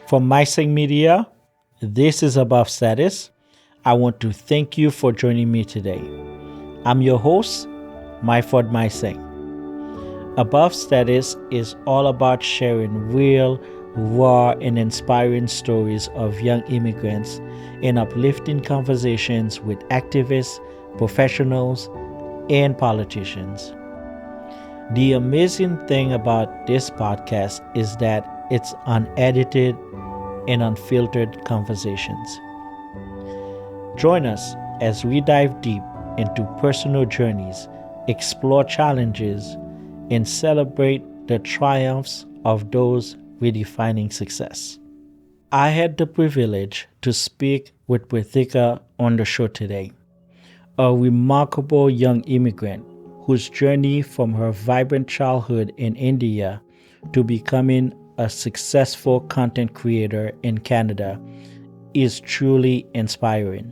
From Mysing Media, this is Above Status. I want to thank you for joining me today. I'm your host, Myford Mysing. Above Status is all about sharing real, raw, and inspiring stories of young immigrants and uplifting conversations with activists, professionals, and politicians. The amazing thing about this podcast is that it's unedited and unfiltered conversations. Join us as we dive deep into personal journeys, explore challenges, and celebrate the triumphs of those redefining success. I had the privilege to speak with Prathika on the show today, a remarkable young immigrant whose journey from her vibrant childhood in India to becoming a successful content creator in Canada is truly inspiring.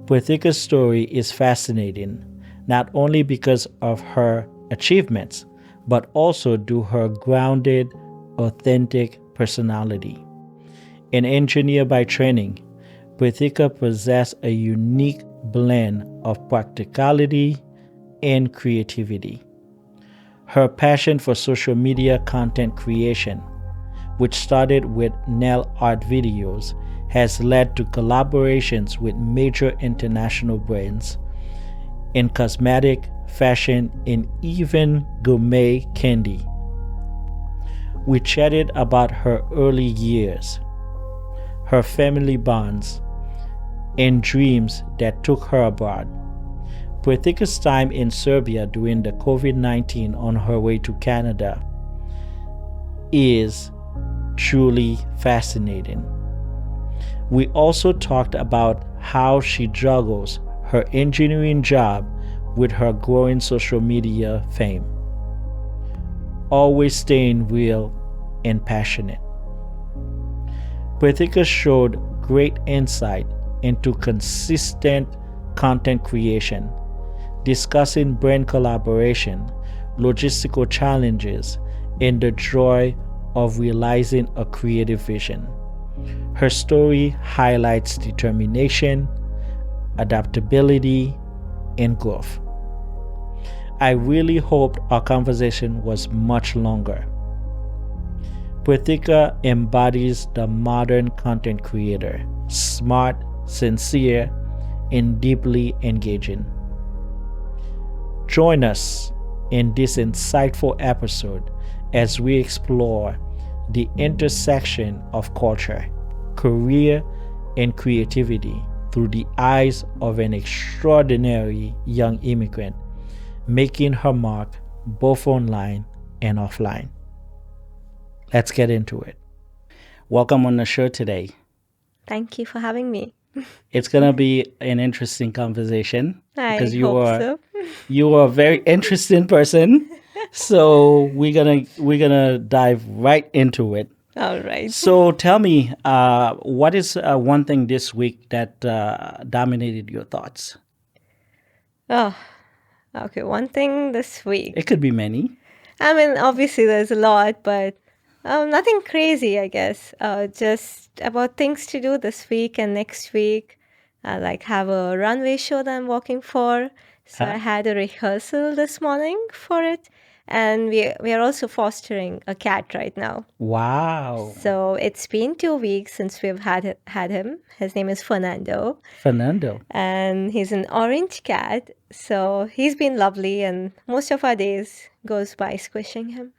Prathika's story is fascinating, not only because of her achievements, but also due her grounded, authentic personality. An engineer by training, Prathika possesses a unique blend of practicality and creativity. Her passion for social media content creation, which started with nail art videos, has led to collaborations with major international brands in cosmetic, fashion, and even gourmet candy. We chatted about her early years, her family bonds, and dreams that took her abroad. Prathika's time in Serbia during the COVID-19 on her way to Canada is truly fascinating. We also talked about how she juggles her engineering job with her growing social media fame, always staying real and passionate. Prathika showed great insight into consistent content creation, discussing brand collaboration, logistical challenges, and the joy of realizing a creative vision. Her story highlights determination, adaptability, and growth. I really hoped our conversation was much longer. Prathika embodies the modern content creator, smart, sincere, and deeply engaging. Join us in this insightful episode as we explore the intersection of culture, career, and creativity through the eyes of an extraordinary young immigrant, making her mark both online and offline. Let's get into it. Welcome on the show today. Thank you for having me. It's gonna be an interesting conversation I because hope so. you are a very interesting person. So we're gonna dive right into it. All right. So tell me, what is one thing this week that dominated your thoughts? Oh, okay. One thing this week. It could be many. I mean, obviously there's a lot, but nothing crazy, I guess. Just about things to do this week and next week. I like have a runway show that I'm working for. So I Huh? had a rehearsal this morning for it. And we are also fostering a cat right now. Wow, So it's been 2 weeks since we've had him. His name is Fernando. Fernando. And he's an orange cat, so he's been lovely, and most of our days goes by squishing him.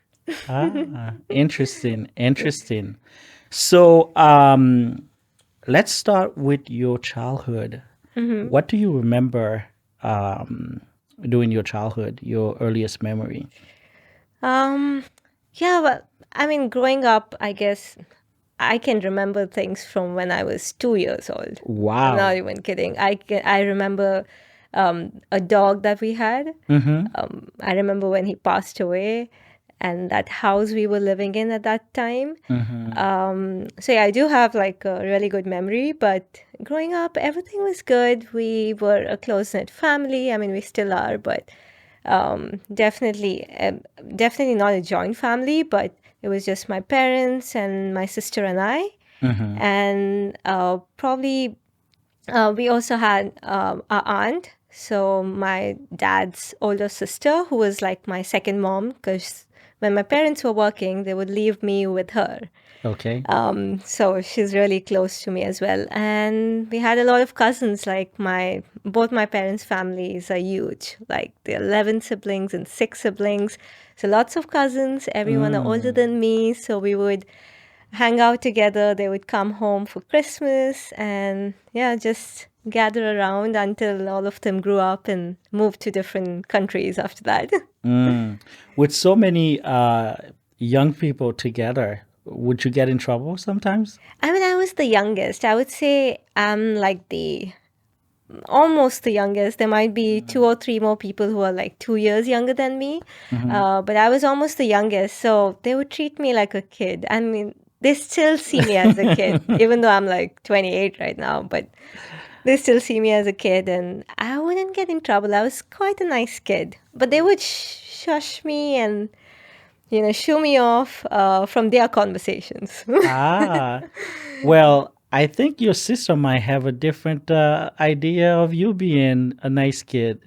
Interesting, interesting. So let's start with your childhood. What do you remember during your childhood, your earliest memory? Um, yeah, well, I mean, growing up, I guess I can remember things from when I was 2 years old. I'm not Wow. even kidding. I remember a dog that we had. Mm-hmm. I remember when he passed away, and that house we were living in at that time. So yeah, I do have like a really good memory, but growing up, everything was good. We were a close-knit family. I mean, we still are, but definitely not a joint family, but It was just my parents and my sister and I. And probably we also had our aunt, so my dad's older sister, who was like my second mom, because when my parents were working, they would leave me with her. Okay. So she's really close to me as well. And we had a lot of cousins. Like both my parents' families are huge. Like there are 11 siblings and 6 siblings. So lots of cousins. Everyone are older than me. So we would hang out together. They would come home for Christmas and yeah, just gather around until all of them grew up and moved to different countries after that. With so many young people together, would you get in trouble sometimes? I mean, I was the youngest. I would say I'm like almost the youngest. There might be 2 or 3 more people who are like 2 years younger than me. But I was almost the youngest. So they would treat me like a kid. I mean, they still see me as a kid, even though I'm like 28 right now. But they still see me as a kid, and I wouldn't get in trouble. I was quite a nice kid. But they would shush me and, shoo me off from their conversations. Ah, well, I think your sister might have a different idea of you being a nice kid.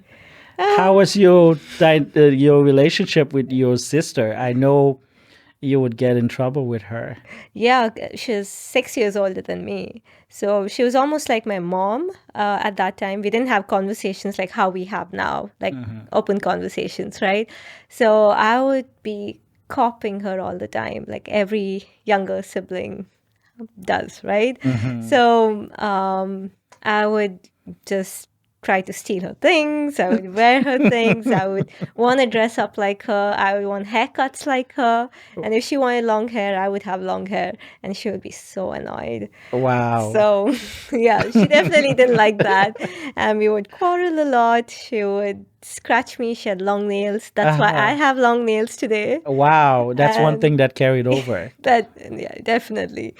How was your relationship with your sister? I know you would get in trouble with her. Yeah, she's 6 years older than me. So she was almost like my mom at that time. We didn't have conversations like how we have now, like open conversations, right? So I would be copying her all the time, like every younger sibling does, right? So I would just try to steal her things. I would wear her things. I would want to dress up like her. I would want haircuts like her. And if she wanted long hair, I would have long hair. And she would be so annoyed. Wow. So, yeah, she definitely didn't like that. And we would quarrel a lot. She would scratch me. She had long nails. That's why I have long nails today. Wow, that's one And thing that carried over. yeah, definitely.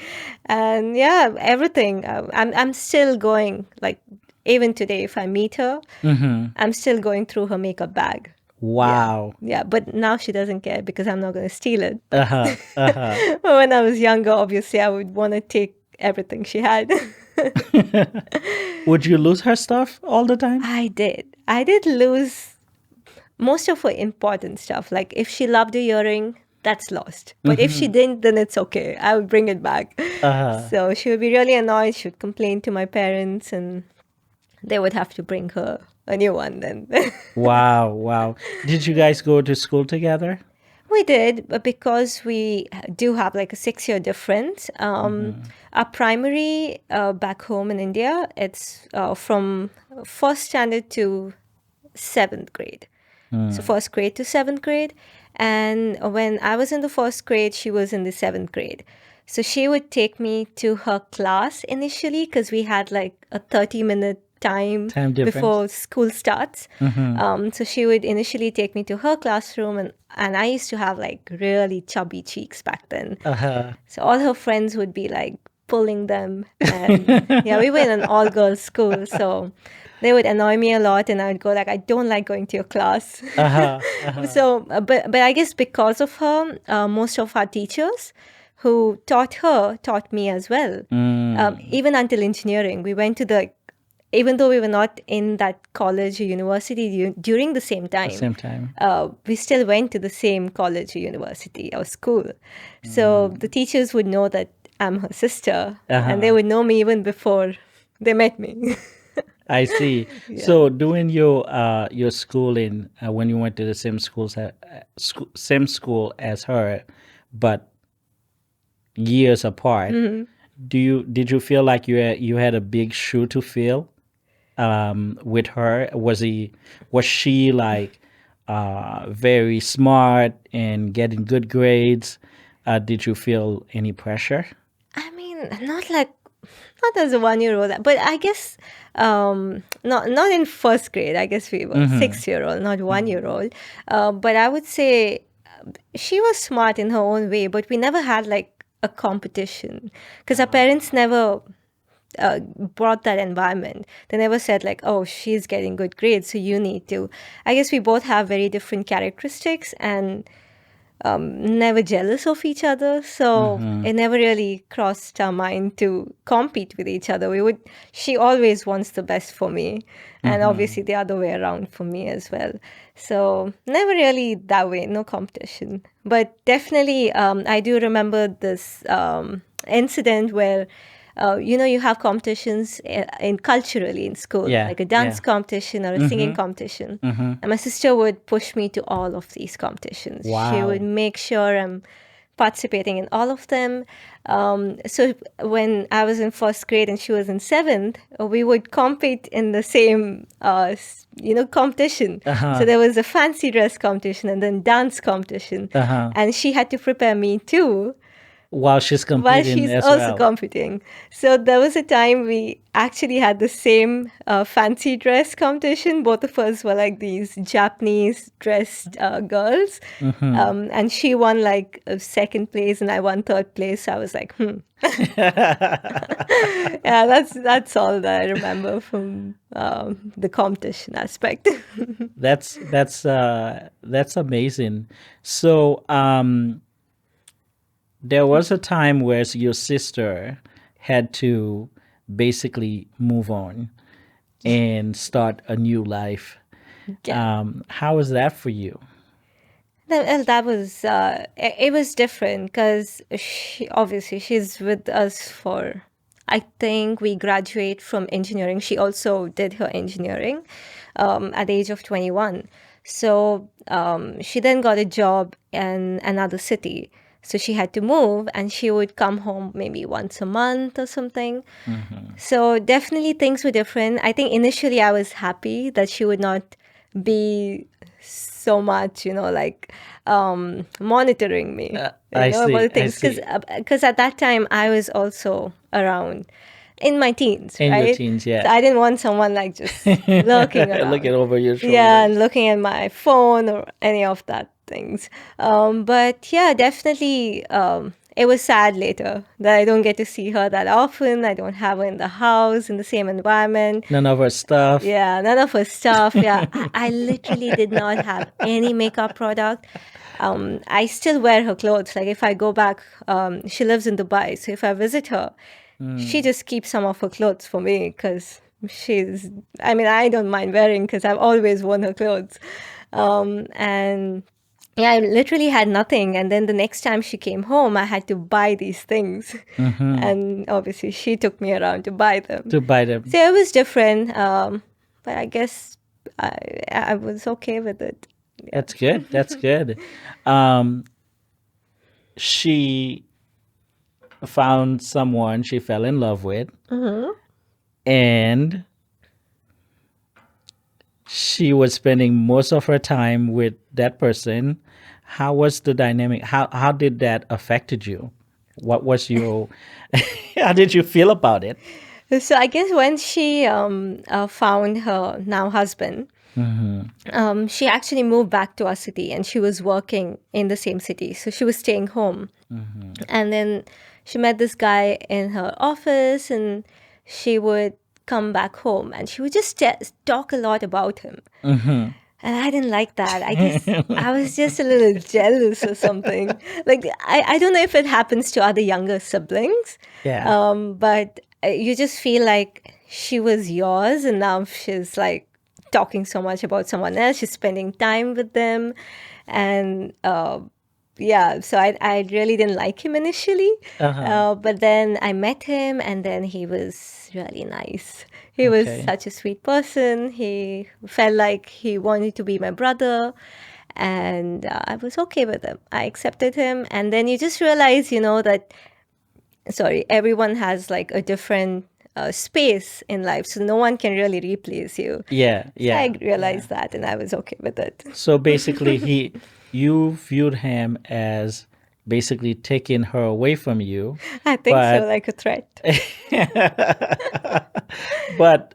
And yeah, everything. I'm still going, like, even today, if I meet her, I'm still going through her makeup bag. Wow. Yeah, but now she doesn't care because I'm not going to steal it. Uh-huh. Uh-huh. But when I was younger, obviously, I would want to take everything she had. Would you lose her stuff all the time? I did. I did lose most of her important stuff. Like if she loved a earring, that's lost. But if she didn't, then it's okay. I would bring it back. So she would be really annoyed. She would complain to my parents, and they would have to bring her a new one then. Wow, wow. Did you guys go to school together? We did, but because we do have like a 6-year difference. Our primary back home in India, it's from first standard to 7th grade. So first grade to 7th grade. And when I was in the first grade, she was in the 7th grade. So she would take me to her class initially because we had like a 30-minute time difference. before school starts. So she would initially take me to her classroom, and I used to have like really chubby cheeks back then. So all her friends would be like pulling them. And yeah, we were in an all-girls school, so they would annoy me a lot, and I would go like, I don't like going to your class. So, but I guess because of her, most of our teachers who taught me as well. Even until engineering, we went to even though we were not in that college or university during the same time, we still went to the same college or university or school. So the teachers would know that I'm her sister, and they would know me even before they met me. I see. So during your schooling, when you went to the same school as her, but years apart, did you feel like you had a big shoe to fill with her? Was she like very smart and getting good grades? Did you feel any pressure? I mean, not as a 1-year-old, but I guess not in first grade. I guess we were 6-year-old, not 1-year-old. But I would say she was smart in her own way, but we never had like a competition because our parents never brought that environment. They never said like, oh, she's getting good grades, so you need to. I guess we both have very different characteristics, and never jealous of each other. So it never really crossed our mind to compete with each other. She always wants the best for me. And obviously the other way around for me as well. So never really that way, no competition. But definitely, I do remember this incident where you have competitions in culturally in school, Yeah, like a dance yeah. competition or a singing competition. And my sister would push me to all of these competitions. She would Wow. make sure I'm participating in all of them. So when I was in first grade and she was in seventh, we would compete in the same, competition. So there was a fancy dress competition and then dance competition. And she had to prepare me too While she's while competing she's as also well. competing. So there was a time we actually had the same fancy dress competition. Both of us were like these Japanese dressed girls. And she won like second place and I won third place. So I was like, yeah, that's all that I remember from the competition aspect. That's amazing. So there was a time where your sister had to basically move on and start a new life. Yeah. How was that for you? That was it was different because obviously she's with us for, I think we graduate from engineering. She also did her engineering at the age of 21. So she then got a job in another city. So she had to move and she would come home maybe once a month or something. So definitely things were different. I think initially I was happy that she would not be so much, like monitoring me, I about the see. I things. see. Because at that time I was also around in my teens, In your right? teens, So yeah. I didn't want someone like just lurking Looking around. over your Yeah, and shoulders. looking at my phone or any of that things. But yeah, definitely, it was sad later that I don't get to see her that often. I don't have her in the house in the same environment. None of her stuff. Yeah, none of her stuff. Yeah, I literally did not have any makeup product. I still wear her clothes. Like if I go back, she lives in Dubai. So if I visit her, she just keeps some of her clothes for me because I mean, I don't mind wearing because I've always worn her clothes. And yeah, I literally had nothing. And then the next time she came home, I had to buy these things. And obviously, she took me around to buy them. To buy them. So it was different. But I guess I was okay with it. That's good. That's good. Um, she found someone she fell in love with, and she was spending most of her time with that person. How was the dynamic? How did that affected you? What was your how did you feel about it? So I guess when she found her now husband, she actually moved back to our city and she was working in the same city. So she was staying home. And then she met this guy in her office and she would come back home and she would just talk a lot about him. And I didn't like that. I guess I was just a little jealous or something. Like, I don't know if it happens to other younger siblings, Yeah. but you just feel like she was yours and now she's like talking so much about someone else. She's spending time with them. And yeah, so I really didn't like him initially. But then I met him and then he was really nice. He was Okay. such a sweet person. He felt like he wanted to be my brother. And I was okay with him. I accepted him. And then you just realize, that, sorry, everyone has like a different space in life. So no one can really replace you. Yeah. So I Yeah. realized that and I was okay with it. So basically, you viewed him as basically taking her away from you, I think so, but like a threat. but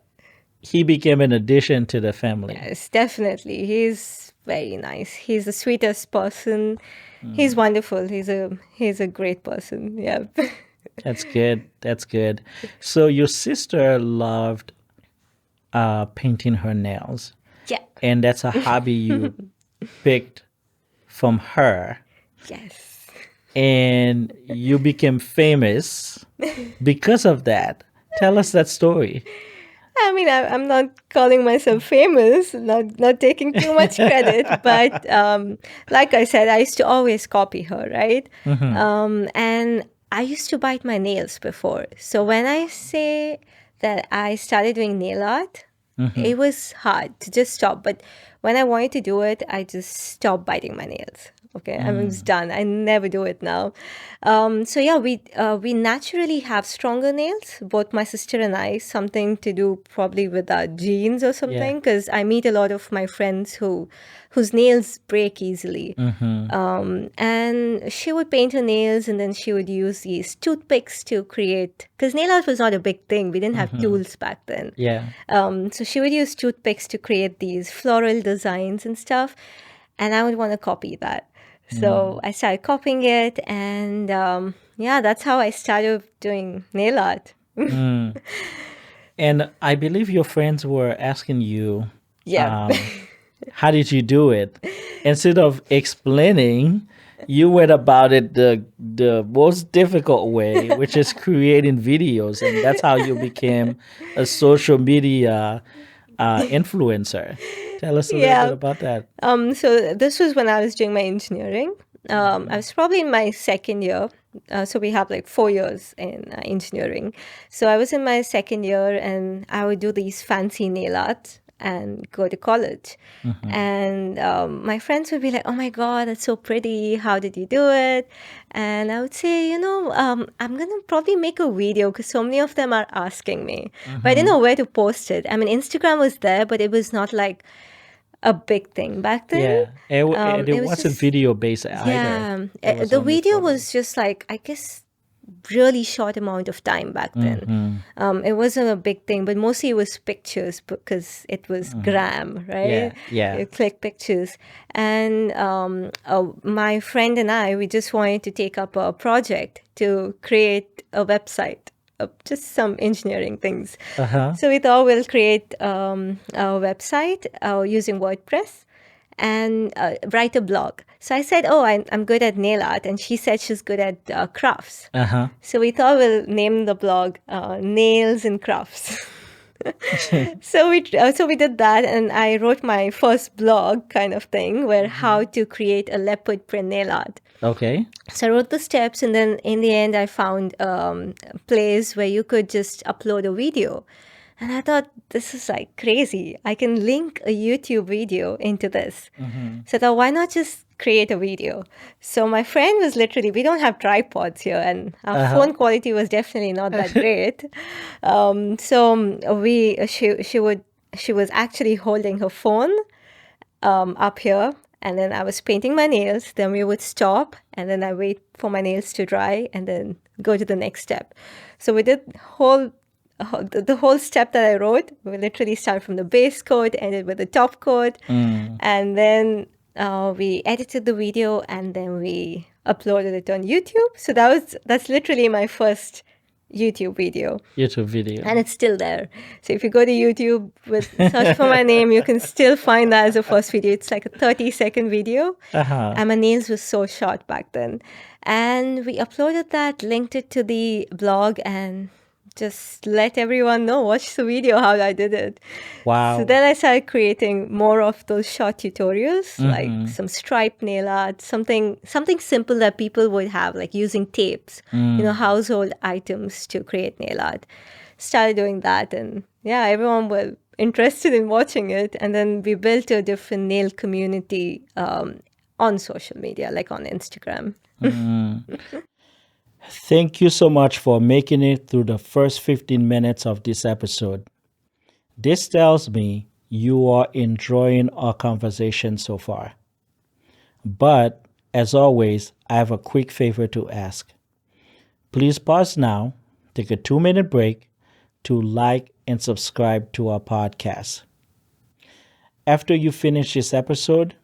he became an addition to the family. Yes, definitely. He's very nice. He's the sweetest person. He's wonderful. He's a great person. Yeah. That's good. That's good. So your sister loved painting her nails, Yeah. and that's a hobby you picked from her. Yes. and you became famous because of that. Tell us that story. I mean, I'm not calling myself famous, not taking too much credit, but like I said, I used to always copy her, right? And I used to bite my nails before. So when I say that I started doing nail art, it was hard to just stop. But when I wanted to do it, I just stopped biting my nails. Okay, I mean, it's done. I never do it now. So yeah, we naturally have stronger nails, both my sister and I. Something to do probably with our genes or Yeah. something. Because I meet a lot of my friends whose nails break easily. And she would paint her nails, and then she would use these toothpicks to create. Because nail art was not a big thing. We didn't have tools back then. Yeah. So she would use toothpicks to create these floral designs and stuff, and I would want to copy that. So I started copying it, and yeah, that's how I started doing nail art. And I believe your friends were asking you, Yeah. um, how did you do it? Instead of explaining, you went about it the most difficult way, which is creating videos, and that's how you became a social media influencer. Tell us a little bit Yeah. about that. So this was when I was doing my engineering. I was probably in my second year. So we have like 4 years in engineering. So I was in my second year, and I would do these fancy nail art and go to college. And my friends would be like, "Oh my God, that's so pretty. How did you do it?" And I would say, I'm gonna probably make a video because so many of them are asking me, but I didn't know where to post it. I mean, Instagram was there, but it was not like a big thing back then. Yeah, it It was wasn't just, video based either. yeah, It was the only video photos. was just like, I guess, really short amount of time back then. It wasn't a big thing, but mostly it was pictures because it was gram, right? Yeah, yeah. You click pictures. And my friend and I, we just wanted to take up a project to create a website. Just some engineering things. Uh-huh. So we thought we'll create a website using WordPress and write a blog. So I said, "Oh, I'm good at nail art," and she said she's good at crafts. Uh-huh. So we thought we'll name the blog Nails and Crafts. So we did that, and I wrote my first blog kind of thing, where how to create a leopard print nail art. Okay. So I wrote the steps, and then in the end, I found a place where you could just upload a video. And I thought, this is like crazy. I can link a YouTube video into this. So I thought, why not just create a video? So my friend was literally, we don't have tripods here, and our phone quality was definitely not that great. She was actually holding her phone up here, and then I was painting my nails. Then we would stop, and then I wait for my nails to dry, and then go to the next step. So we did the whole step that I wrote. We literally started from the base coat, ended with the top coat, and then we edited the video, and then we uploaded it on YouTube. So that's literally my first YouTube video. YouTube video. And it's still there. So if you go to YouTube with search for my name, you can still find that as a first video. It's like a 30-second video. And my nails were so short back then. And we uploaded that, linked it to the blog, and just let everyone know, watch the video how I did it. Wow. So then I started creating more of those short tutorials, like some striped nail art, something simple that people would have, like using tapes, household items to create nail art. Started doing that, and yeah, everyone was interested in watching it. And then we built a different nail community on social media, like on Instagram. Thank you so much for making it through the first 15 minutes of this episode. This tells me you are enjoying our conversation so far. But as always, I have a quick favor to ask. Please pause now, take a 2-minute break to like and subscribe to our podcast. After you finish this episode,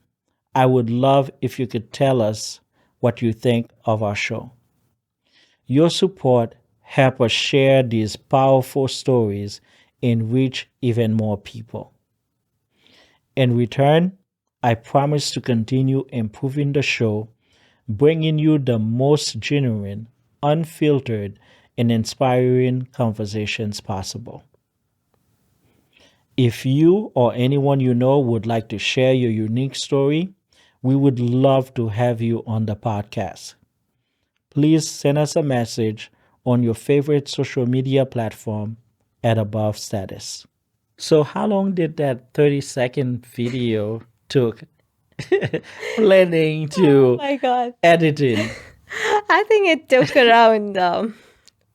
I would love if you could tell us what you think of our show. Your support helps us share these powerful stories and reach even more people. In return, I promise to continue improving the show bringing you the most genuine, unfiltered, and inspiring conversations possible. If you or anyone you know would like to share your unique story, we would love to have you on the podcast. Please send us a message on your favorite social media platform at above status. So how long did that 30-second video took planning Oh to my God. editing? I think it took around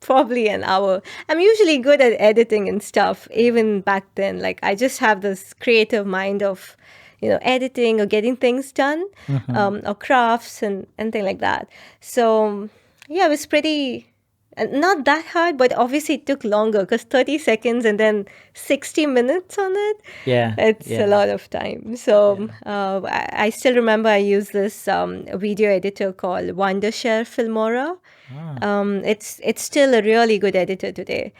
probably an hour. I'm usually good at editing and stuff, even back then. Like, I just have this creative mind of, editing or getting things done, or crafts and thing like that. So, yeah, it was pretty. Not that hard, but obviously it took longer because 30 seconds and then 60 minutes on it. Yeah, It's a yeah. lot of time. So I still remember I used this video editor called Wondershare Filmora. It's still a really good editor today,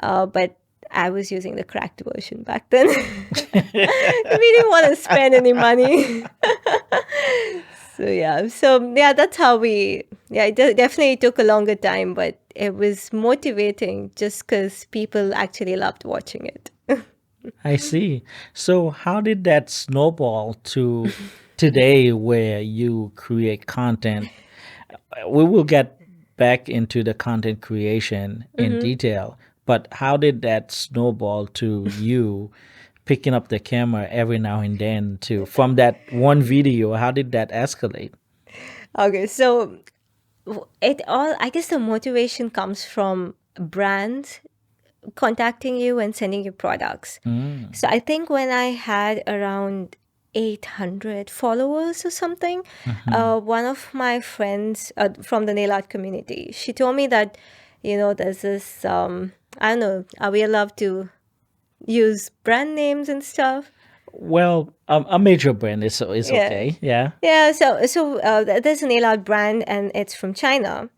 but I was using the cracked version back then. We didn't want to spend any money. So that's how we. Yeah, it definitely took a longer time, but it was motivating just because people actually loved watching it. I see. So how did that snowball to today where you create content? We will get back into the content creation in detail, but how did that snowball to you picking up the camera every now and then to from that one video? How did that escalate? Okay, so it all, I guess the motivation comes from brands contacting you and sending you products. So I think when I had around 800 followers or something, one of my friends from the nail art community, she told me that, there's this, I don't know, are we allowed to use brand names and stuff? Well, a major brand is Yeah. okay. Yeah. Yeah, so there's a nail art brand and it's from China.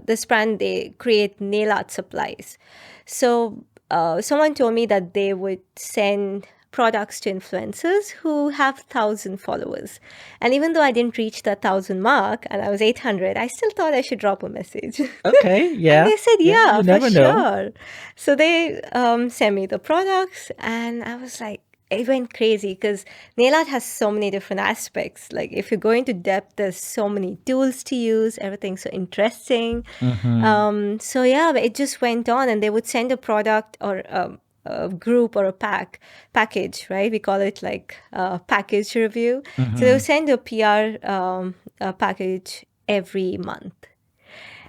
This brand, they create nail art supplies. So someone told me that they would send products to influencers who have 1,000 followers. And even though I didn't reach the 1,000 mark and I was 800, I still thought I should drop a message. Okay. And Yeah. they said, Yeah. yeah, You for never know. sure. So they sent me the products, and I was like, it went crazy because nail art has so many different aspects. Like, if you go into depth, there's so many tools to use, everything's so interesting. So yeah, but it just went on, and they would send a product or a group or a package, right? We call it like package review. So they would send a PR package every month,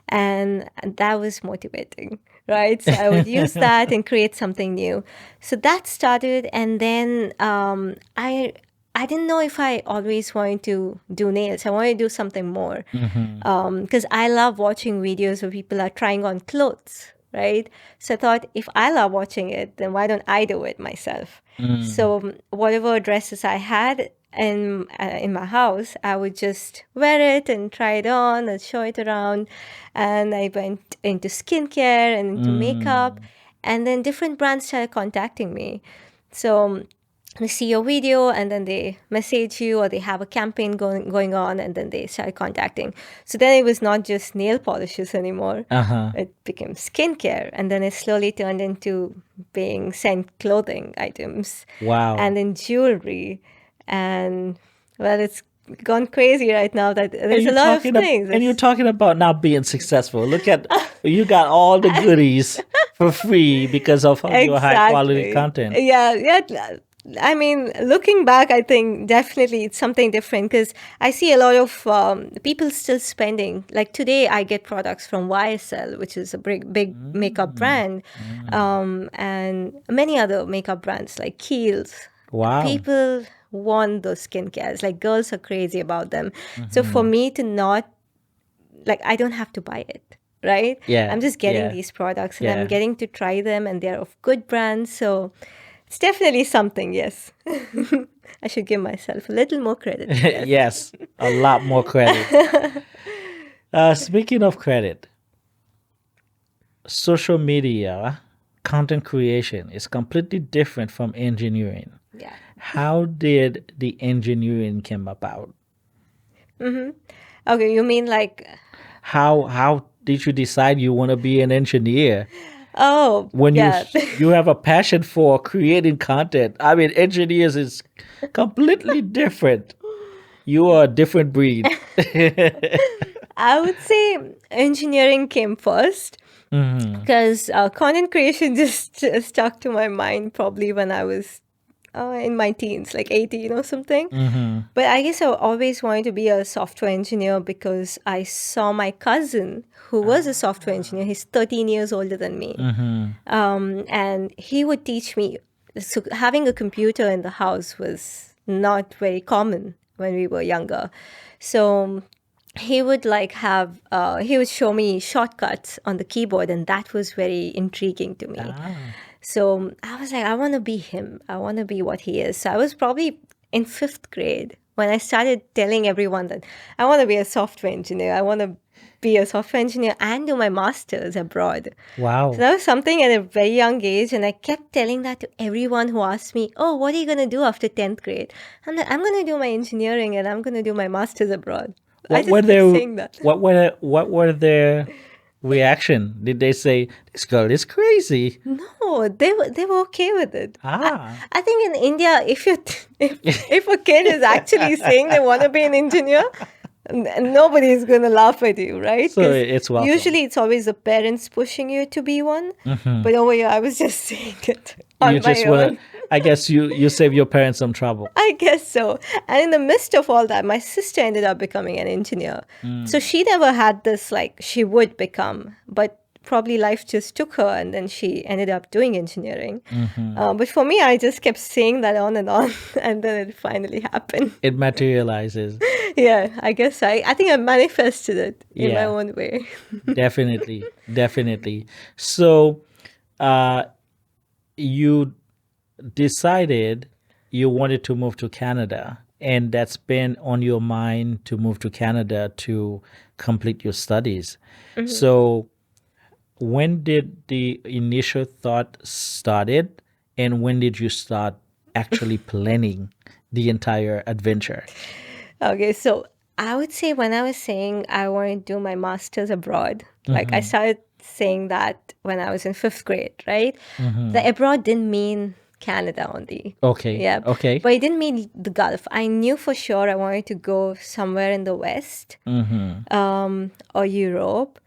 and that was motivating, right? So I would use that and create something new. So that started, and then I didn't know if I always wanted to do nails. I wanted to do something more because I love watching videos where people are trying on clothes, right? So I thought, if I love watching it, then why don't I do it myself? So whatever dresses I had in my house, I would just wear it and try it on and show it around. And I went into skincare and into makeup, and then different brands started contacting me. So they see your video and then they message you, or they have a campaign going on, and then they start contacting. So then it was not just nail polishes anymore. It became skincare, and then it slowly turned into being sent clothing items Wow. and then jewelry. And well, it's gone crazy right now that there's a lot of things. And you're talking about not being successful. Look at you got all the goodies for free because of your high quality content. Yeah. I mean, looking back, I think definitely it's something different because I see a lot of people still spending. Like today, I get products from YSL, which is a big makeup brand, and many other makeup brands like Kiehl's. Wow. People want those skincare. Like, girls are crazy about them. So for me to not, like, I don't have to buy it, right? Yeah. I'm just getting yeah. these products and Yeah. I'm getting to try them, and they're of good brands. So it's definitely something, yes. I should give myself a little more credit. Yes. Yes, a lot more credit. Speaking of credit, social media content creation is completely different from engineering. Yeah. How did the engineering come about? Okay, you mean like, How did you decide you want to be an engineer oh, when yeah. you have a passion for creating content? I mean, engineers is completely different. You are a different breed. I would say engineering came first Hmm. because content creation just stuck to my mind probably when I was in my teens, like 18 or something. Hmm. But I guess I always wanted to be a software engineer because I saw my cousin who was a software engineer. He's 13 years older than me. Hmm. And he would teach me. So having a computer in the house was not very common when we were younger. So he would he would show me shortcuts on the keyboard, and that was very intriguing to me. Ah. So I was like, I want to be him. I want to be what he is. So I was probably in fifth grade when I started telling everyone that I want to be a software engineer. I want to be a software engineer and do my master's abroad. So Wow. that was something at a very young age. And I kept telling that to everyone who asked me, oh, what are you going to do after 10th grade? I'm like, I'm going to do my engineering and I'm going to do my master's abroad. I What were just kept their saying that. what were their reaction? Did they say this girl is crazy? No, they were okay with it. Ah. I think in India, if a kid is actually saying they want to be an engineer, nobody is going to laugh at you, right? So Because it's welcome. usually it's always the parents pushing you to be one. Hmm. But over here, I was just saying it You on my just wanna. own. I guess you save your parents some trouble. I guess so. And in the midst of all that, my sister ended up becoming an engineer. So she never had this, like, she would become, but probably life just took her and then she ended up doing engineering. But for me, I just kept saying that on and on, and then it finally happened. It materializes. Yeah, I guess I think I manifested it in my Yeah, own way. definitely, definitely. So, uh, you decided you wanted to move to Canada, and that's been on your mind to move to Canada to complete your studies. So, when did the initial thought started, and when did you start actually planning the entire adventure? Okay, so I would say when I was saying I want to do my master's abroad, like I Mm-hmm. started saying that when I was in fifth grade, right? Mm-hmm. The abroad didn't mean Canada only. Okay. Yeah. Okay. But it didn't mean the Gulf. I knew for sure I wanted to go somewhere in the West Mm-hmm. or Europe.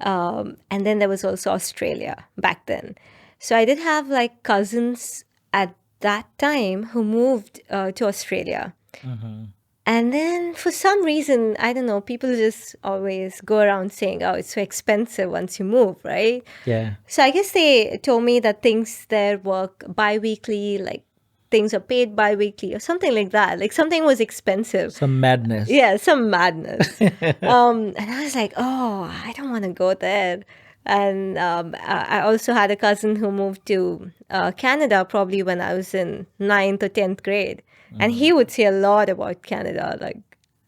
And then there was also Australia back then. So I did have like cousins at that time who moved to Australia. Mm-hmm. And then for some reason, I don't know, people just always go around saying, oh, it's so expensive once you move, right? Yeah. So I guess they told me that things there work bi-weekly, like things are paid bi-weekly or something like that. Like something was expensive. Some madness. Yeah, some madness. And I was like, oh, I don't want to go there. And I also had a cousin who moved to Canada probably when I was in ninth or 10th grade. And he would say a lot about Canada. Like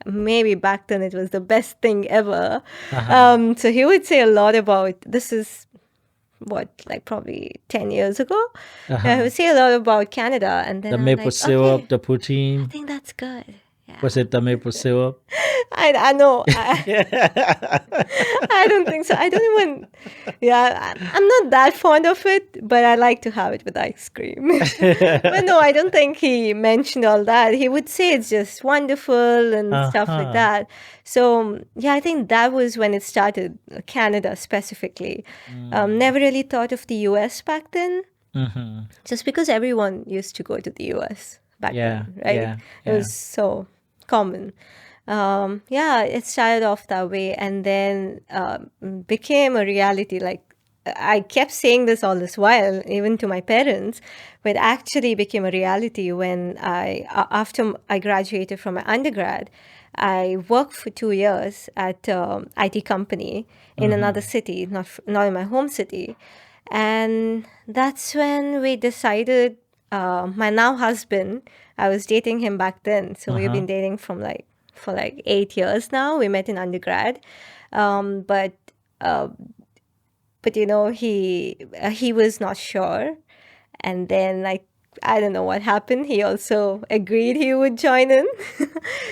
maybe back then it was the best thing ever. Uh-huh. So he would say a lot about this is what, like probably 10 years ago. Yeah, he Uh-huh. would say a lot about Canada. And The then I'm maple like, okay, syrup, the I poutine. think that's good. Yeah. Was it the maple syrup? I know. I don't think so. I don't even, yeah, I'm not that fond of it, but I like to have it with ice cream. But no, I don't think he mentioned all that. He would say it's just wonderful and stuff like Uh-huh. that. So, yeah, I think that was when it started, Canada specifically. Never really thought of the US back then, Mm-hmm. just because everyone used to go to the US back Yeah, then, right? yeah, It yeah. was so common. Yeah, it started off that way and then became a reality. Like I kept saying this all this while, even to my parents, but it actually became a reality when after I graduated from my undergrad, I worked for 2 years at IT company in another Mm-hmm. city, not in my home city, and that's when we decided. My now husband, I was dating him back then, so we've Uh-huh. been dating for like 8 years now. We met in undergrad, um, but uh, but he was not sure, and then I I don't know what happened. He also agreed he would join in.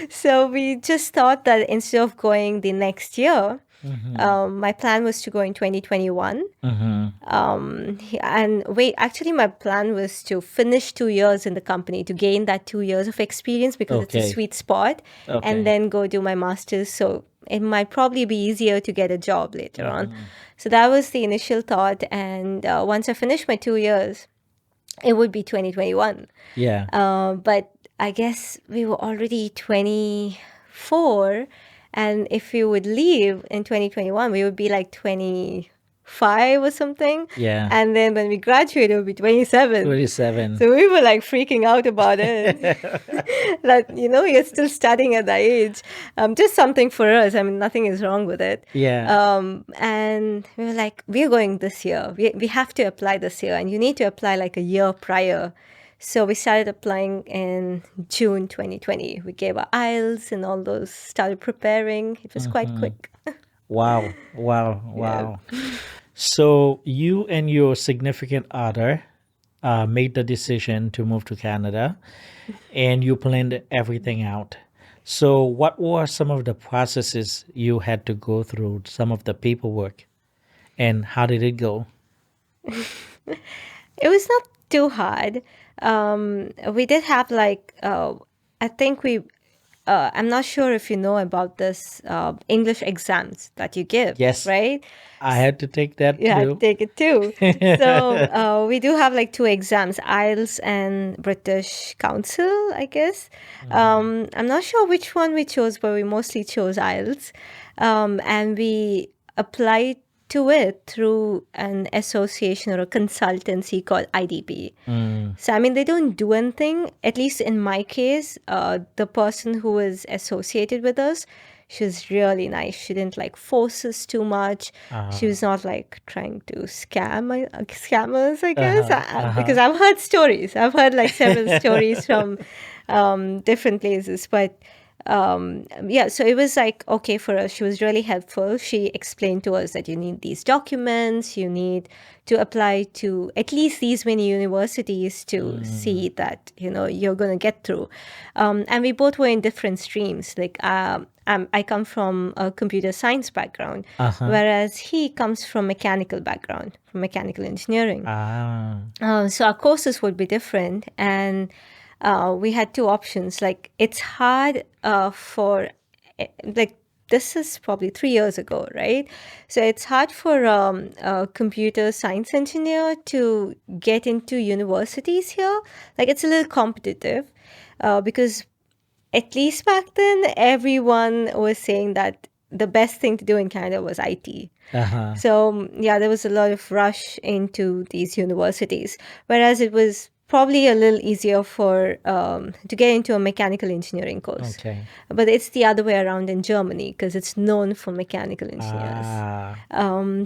So we just thought that instead of going the next year, my plan was to go in 2021. And wait, actually, my plan was to finish 2 years in the company to gain that 2 years of experience because it's a Okay. sweet spot, and Okay. then go do my master's. So it might probably be easier to get a job later on. So that was the initial thought. And once I finished my 2 years, it would be 2021. Yeah. But I guess we were already 24. And if we would leave in 2021, we would be like 25 or something. Yeah. And then when we graduate, it would be 27. 27. So we were like freaking out about it. That, you're still studying at that age. Just something for us. I mean, nothing is wrong with it. Yeah. And we were like, we're going this year. We have to apply this year. And you need to apply like a year prior. So we started applying in June 2020. We gave our IELTS and all those, started preparing. It was quite quick. Wow. Wow. Wow. So you and your significant other made the decision to move to Canada, and you planned everything out. So what were some of the processes you had to go through, some of the paperwork, and how did it go? It was not too hard. We did have like, I think I'm not sure if you know about this English exams that you give, Yes, right? I had to take that You had to too. take it too. So we do have like two exams, IELTS and British Council, I guess. I'm not sure which one we chose, but we mostly chose IELTS. And we applied to it through an association or a consultancy called IDP. So, I mean, they don't do anything. At least in my case, the person who was associated with us, she was really nice. She didn't like force us too much. She was not like trying to scam us, I guess, because I've heard stories. I've heard like several stories from different places, but yeah, so it was like okay for us. She was really helpful. She explained to us that you need these documents, you need to apply to at least these many universities to see that you're going to get through. And we both were in different streams. Like I come from a computer science background, whereas he comes from mechanical background, from mechanical engineering. So our courses would be different, and we had two options. Like it's hard like this is probably 3 years ago, right? So it's hard for a computer science engineer to get into universities here. Like it's a little competitive because at least back then, everyone was saying that the best thing to do in Canada was IT. So, yeah, there was a lot of rush into these universities, whereas it was probably a little easier to get into a mechanical engineering course. Okay. But it's the other way around in Germany because it's known for mechanical engineers.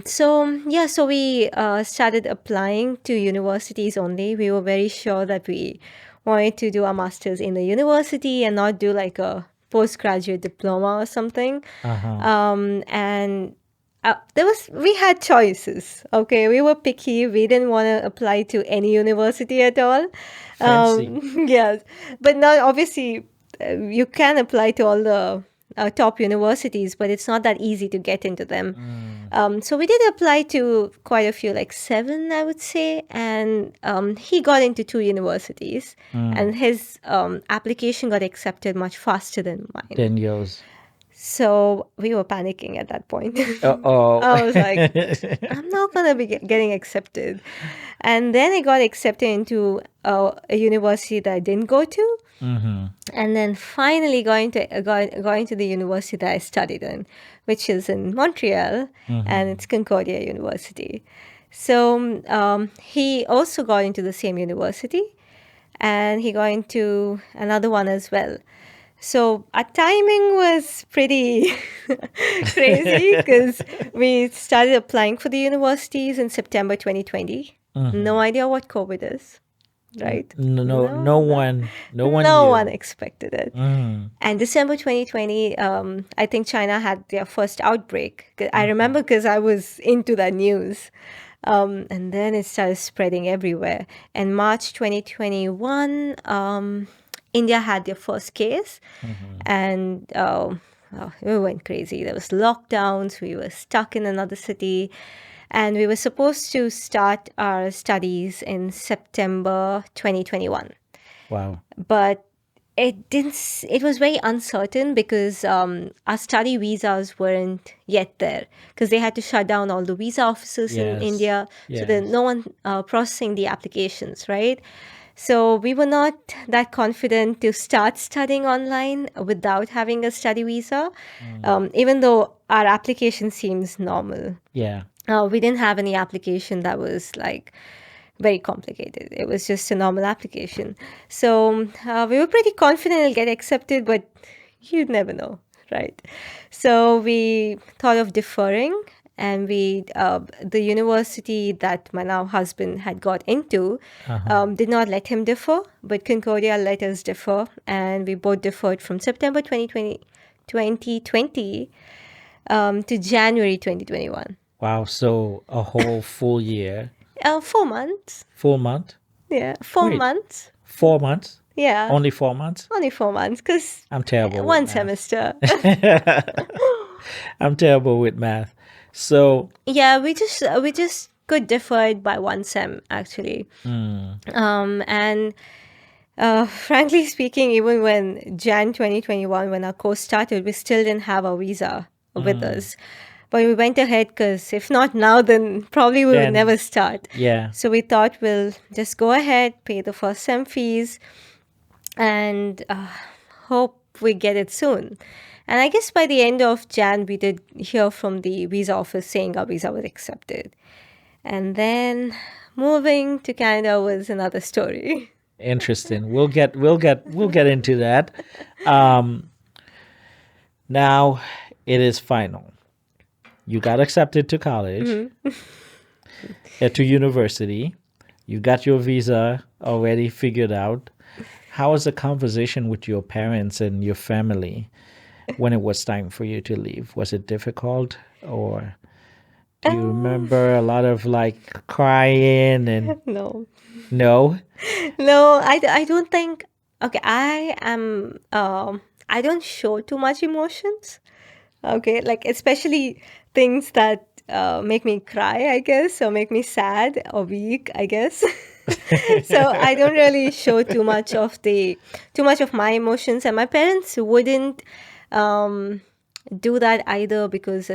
So we started applying to universities only. We were very sure that we wanted to do our masters in a university and not do like a postgraduate diploma or something. And we had choices. Okay, we were picky. We didn't want to apply to any university at all. Fancy. Yes, but not obviously. You can apply to all the top universities, but it's not that easy to get into them. So we did apply to quite a few, like 7, I would say, and he got into 2 universities, and his application got accepted much faster than mine. 10 years. So we were panicking at that point. Uh-oh. I was like, I'm not going to be getting accepted. And then I got accepted into a university that I didn't go to. And then finally going to the university that I studied in, which is in Montreal, and it's Concordia University. So he also got into the same university, and he got into another one as well. So our timing was pretty crazy because we started applying for the universities in September 2020. No idea what COVID is, right? No one No knew. one expected it. And December 2020, I think China had their first outbreak. I remember because I was into that news. And then it started spreading everywhere. And March 2021, India had their first case, and it went crazy. There was lockdowns. We were stuck in another city, and we were supposed to start our studies in September 2021. Wow. But it was very uncertain because our study visas weren't yet there, because they had to shut down all the visa offices in Yes. India. So there's Yes. no one processing the applications, right? So we were not that confident to start studying online without having a study visa, even though our application seems normal. Yeah. We didn't have any application that was like very complicated. It was just a normal application. So we were pretty confident it'll get accepted, but you'd never know, right? So we thought of deferring, and the university that my now husband had got into did not let him defer, but Concordia let us defer, and we both deferred from September 2020 to January 2021. Wow. So a whole full year, 4 months. full month, Yeah, 4 Wait. months. 4 months, Yeah, only 4 months. only 4 months, because I'm terrible with one math. semester. I'm terrible with math. So Yeah, we just got deferred by one sem actually. And frankly speaking, even when Jan 2021, when our course started, we still didn't have a visa with us. But we went ahead because if not now, then probably we would Then- never start. yeah. So we thought we'll just go ahead, pay the first sem fees, and hope we get it soon. And I guess by the end of Jan, we did hear from the visa office saying our visa was accepted. And then moving to Canada was another story. Interesting. We'll get into that. Now it is final. You got accepted to college, to university. You got your visa already figured out. How was the conversation with your parents and your family when it was time for you to leave? Was it difficult, or do you remember a lot of like crying and No. no? No, I don't think. Okay, I am. I don't show too much emotions. Okay, like especially things that make me cry, I guess, or make me sad or weak, I guess. So I don't really show too much of my emotions, and my parents wouldn't do that either, because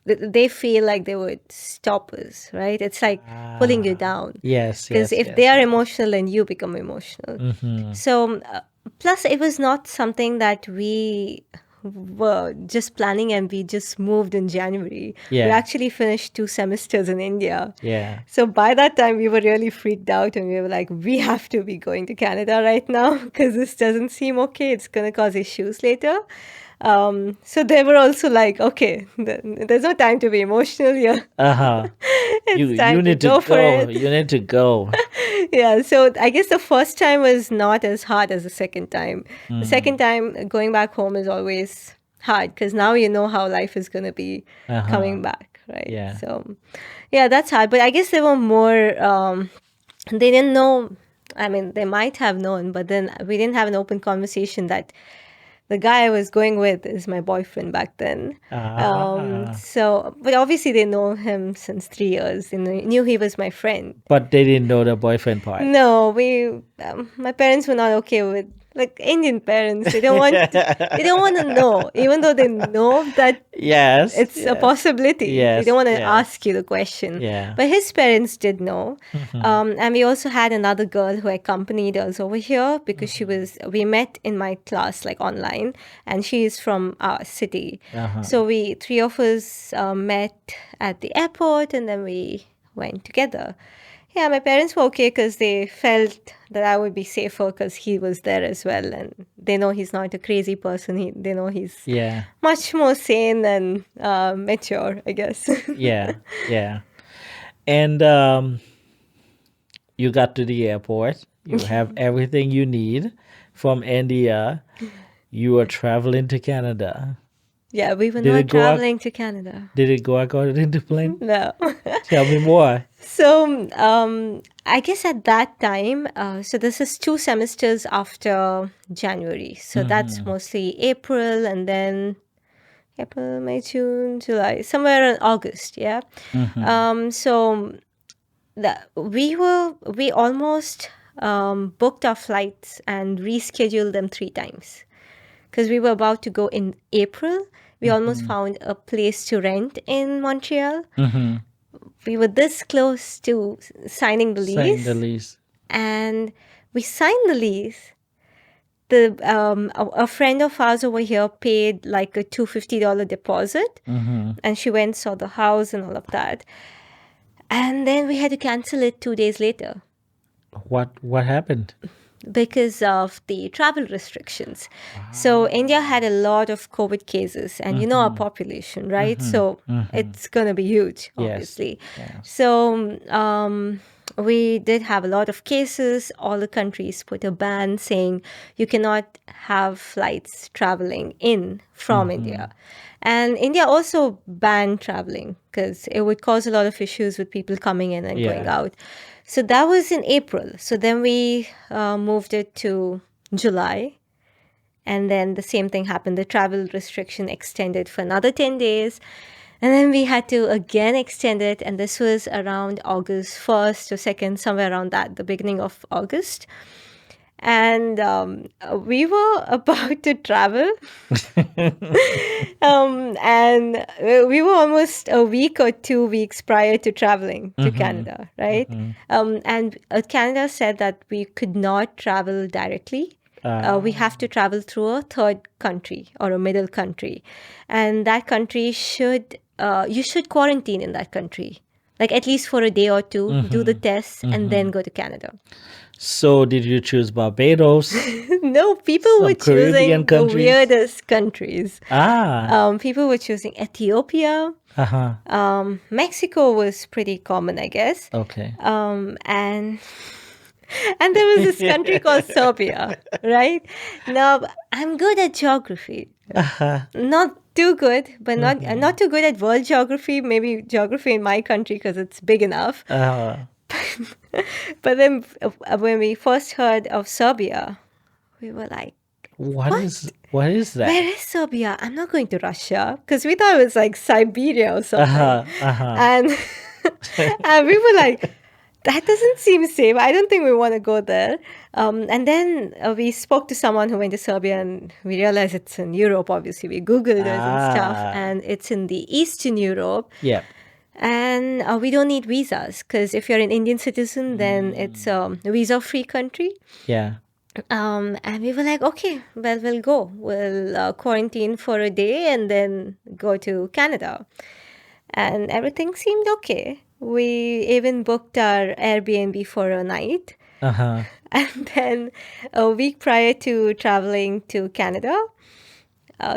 they feel like they would stop us, right? It's like pulling you down. Yes, Because yes, if yes, they are yes. emotional, then you become emotional. So, plus, it was not something that we were just planning, and we just moved in January. We Yeah. actually finished 2 semesters in India. Yeah. So by that time, we were really freaked out, and we were like, we have to be going to Canada right now, because this doesn't seem okay. It's going to cause issues later. So they were also like, okay, there's no time to be emotional here. Uh-huh. It's time You need to go for go. it. You need to go. Yeah, so I guess the first time was not as hard as the second time. The second time, going back home is always hard, because now you know how life is going to be coming back, right? Yeah. So, yeah, that's hard. But I guess they were more, they didn't know. I mean, they might have known, but then we didn't have an open conversation that the guy I was going with is my boyfriend back then. So, but obviously they know him since 3 years. They knew he was my friend. But they didn't know the boyfriend part. No, my parents were not okay with, like, Indian parents. They don't want to know, even though they know that Yes. it's a yes. possibility. Yes, They don't want to yes. ask you the question. Yeah. But his parents did know. And we also had another girl who accompanied us over here, because we met in my class, like online, and she is from our city. So we 3 of us met at the airport, and then we went together. Yeah, my parents were okay, because they felt that I would be safer because he was there as well. And they know he's not a crazy person. They know he's Yeah. much more sane and mature, I guess. Yeah. Yeah. And you got to the airport. You have everything you need from India. You are traveling to Canada. Yeah, we were Did not it go up? traveling to Canada. Did it go according to plan? No. Tell me more. So I guess at that time, so this is 2 semesters after January. So that's mostly April, and then April, May, June, July, somewhere in August. Yeah. So we almost booked our flights and rescheduled them 3 times because we were about to go in April. We almost found a place to rent in Montreal. We were this close to signing the Sign the lease, lease. and we signed the lease. A friend of ours over here paid like a $250 deposit, and she went saw the house and all of that. And then we had to cancel it 2 days later What happened? because of the travel restrictions. So India had a lot of COVID cases, and you know our population, right? So it's going to be huge, Yes. obviously. Yes. So we did have a lot of cases. All the countries put a ban saying you cannot have flights traveling in from India. And India also banned traveling because it would cause a lot of issues with people coming in and going Yeah. out. So that was in April. So then we moved it to July. And then the same thing happened. The travel restriction extended for another 10 days. And then we had to again extend it. And this was around August 1st or 2nd, somewhere around that, the beginning of August. And we were about to travel. And we were almost a week or 2 weeks prior to traveling to Canada, right? And Canada said that we could not travel directly. We have to travel through a third country or a middle country. And that country you should quarantine in that country. Like at least for a day or two, do the tests, and then go to Canada. So did you choose Barbados? No, people Some were Caribbean choosing the countries? weirdest countries. Ah. People were choosing Ethiopia. Mexico was pretty common, I guess. Okay. And there was this country called Serbia, right? Now, I'm good at geography. Not too good, but not too good at world geography. Maybe geography in my country because it's big enough. But then when we first heard of Serbia, we were like, What is that? where is Serbia? I'm not going to Russia because we thought it was like Siberia or something. And and we were like, that doesn't seem safe. I don't think we want to go there. And then we spoke to someone who went to Serbia, and we realized it's in Europe. Obviously, we Googled it and stuff, and it's in the Eastern Europe. Yeah. And we don't need visas because if you're an Indian citizen, then it's a visa-free country. Yeah. And we were like, okay, well, we'll go. We'll quarantine for a day and then go to Canada. And everything seemed okay. We even booked our Airbnb for a night. And then a week prior to traveling to Canada,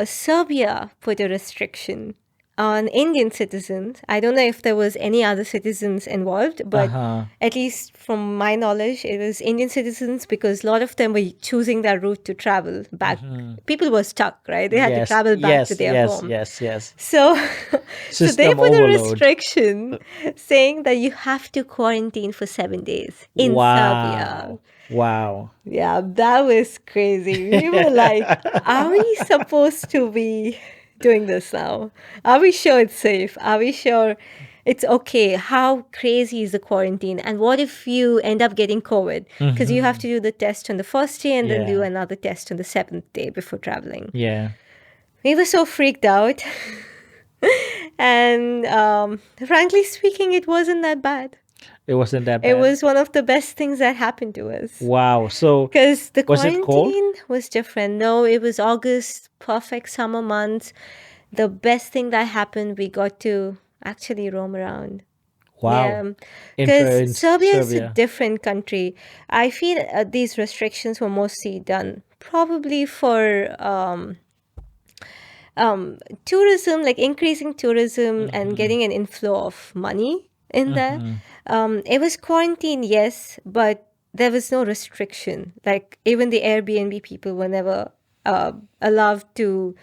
Serbia put a restriction on Indian citizens. I don't know if there was any other citizens involved, but at least from my knowledge, it was Indian citizens because a lot of them were choosing their route to travel back. People were stuck, right? They had to travel back to their home. Yes. So they System put a overload. restriction saying that you have to quarantine for 7 days in Serbia. Wow. Yeah, that was crazy. We were like, are we supposed to be doing this now? Are we sure it's safe? Are we sure it's okay? How crazy is the quarantine? And what if you end up getting COVID? Because you have to do the test on the first day and then do another test on the 7th day before traveling. Yeah. We were so freaked out. And frankly speaking, it wasn't that bad. It wasn't that bad. It was one of the best things that happened to us. Wow. So because the was it cold? quarantine was different. No, it was August, perfect summer months. The best thing that happened, we got to actually roam around. Wow. Because Serbia is a different country. I feel these restrictions were mostly done probably for tourism, like increasing tourism and getting an inflow of money in there. It was quarantine, yes, but there was no restriction. Like even the Airbnb people were never allowed to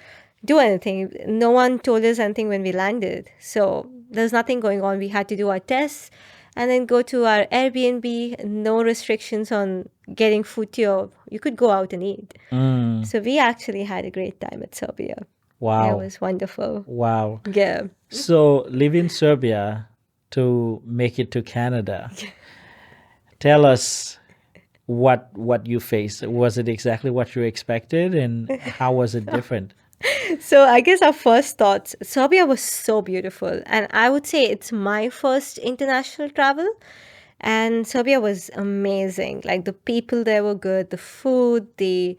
do anything. No one told us anything when we landed. So there's nothing going on. We had to do our tests and then go to our Airbnb. No restrictions on getting food to your. You could go out and eat. Mm. So we actually had a great time at Serbia. It Wow. was wonderful. Wow. Yeah. So leaving Serbia to make it to Canada, tell us what you faced. Was it exactly what you expected, and how was it different? So I guess our first thoughts, Serbia was so beautiful. And I would say it's my first international travel. And Serbia was amazing. Like the people there were good, the food, the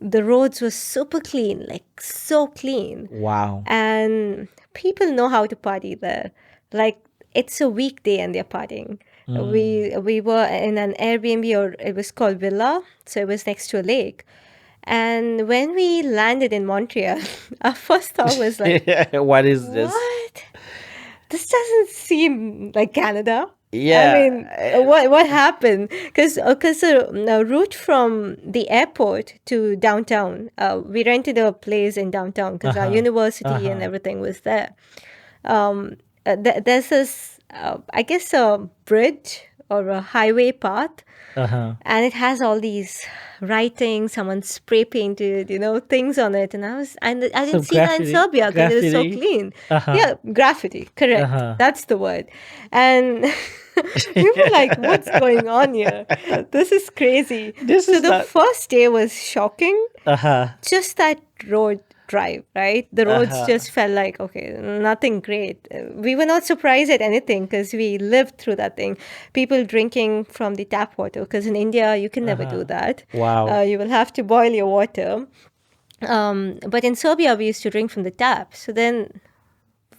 roads were super clean, like so clean. Wow. And people know how to party there. Like it's a weekday and they're partying. We were in an Airbnb, or it was called Villa, so it was next to a lake. And when we landed in Montreal, our first thought was like, What is this? "What? This doesn't seem like Canada." I Yeah. mean, what happened? Because the route from the airport to downtown, we rented a place in downtown because our university and everything was there. There's this, I guess, a bridge or a highway path, Uh-huh. and it has all these writings, someone spray painted, things on it. And I So didn't see that in Serbia because it was so graffiti. clean. Uh-huh. Yeah, graffiti, correct. Uh-huh. That's the word. And we were like, what's going on here? This is crazy. This So is the not. first day was shocking. Uh-huh. Just that road drive, right? The roads Uh-huh. just felt like, okay, nothing great. We were not surprised at anything because we lived through that thing. People drinking from the tap water, because in India, you can never do that. Wow. You will have to boil your water. But in Serbia, we used to drink from the tap. So then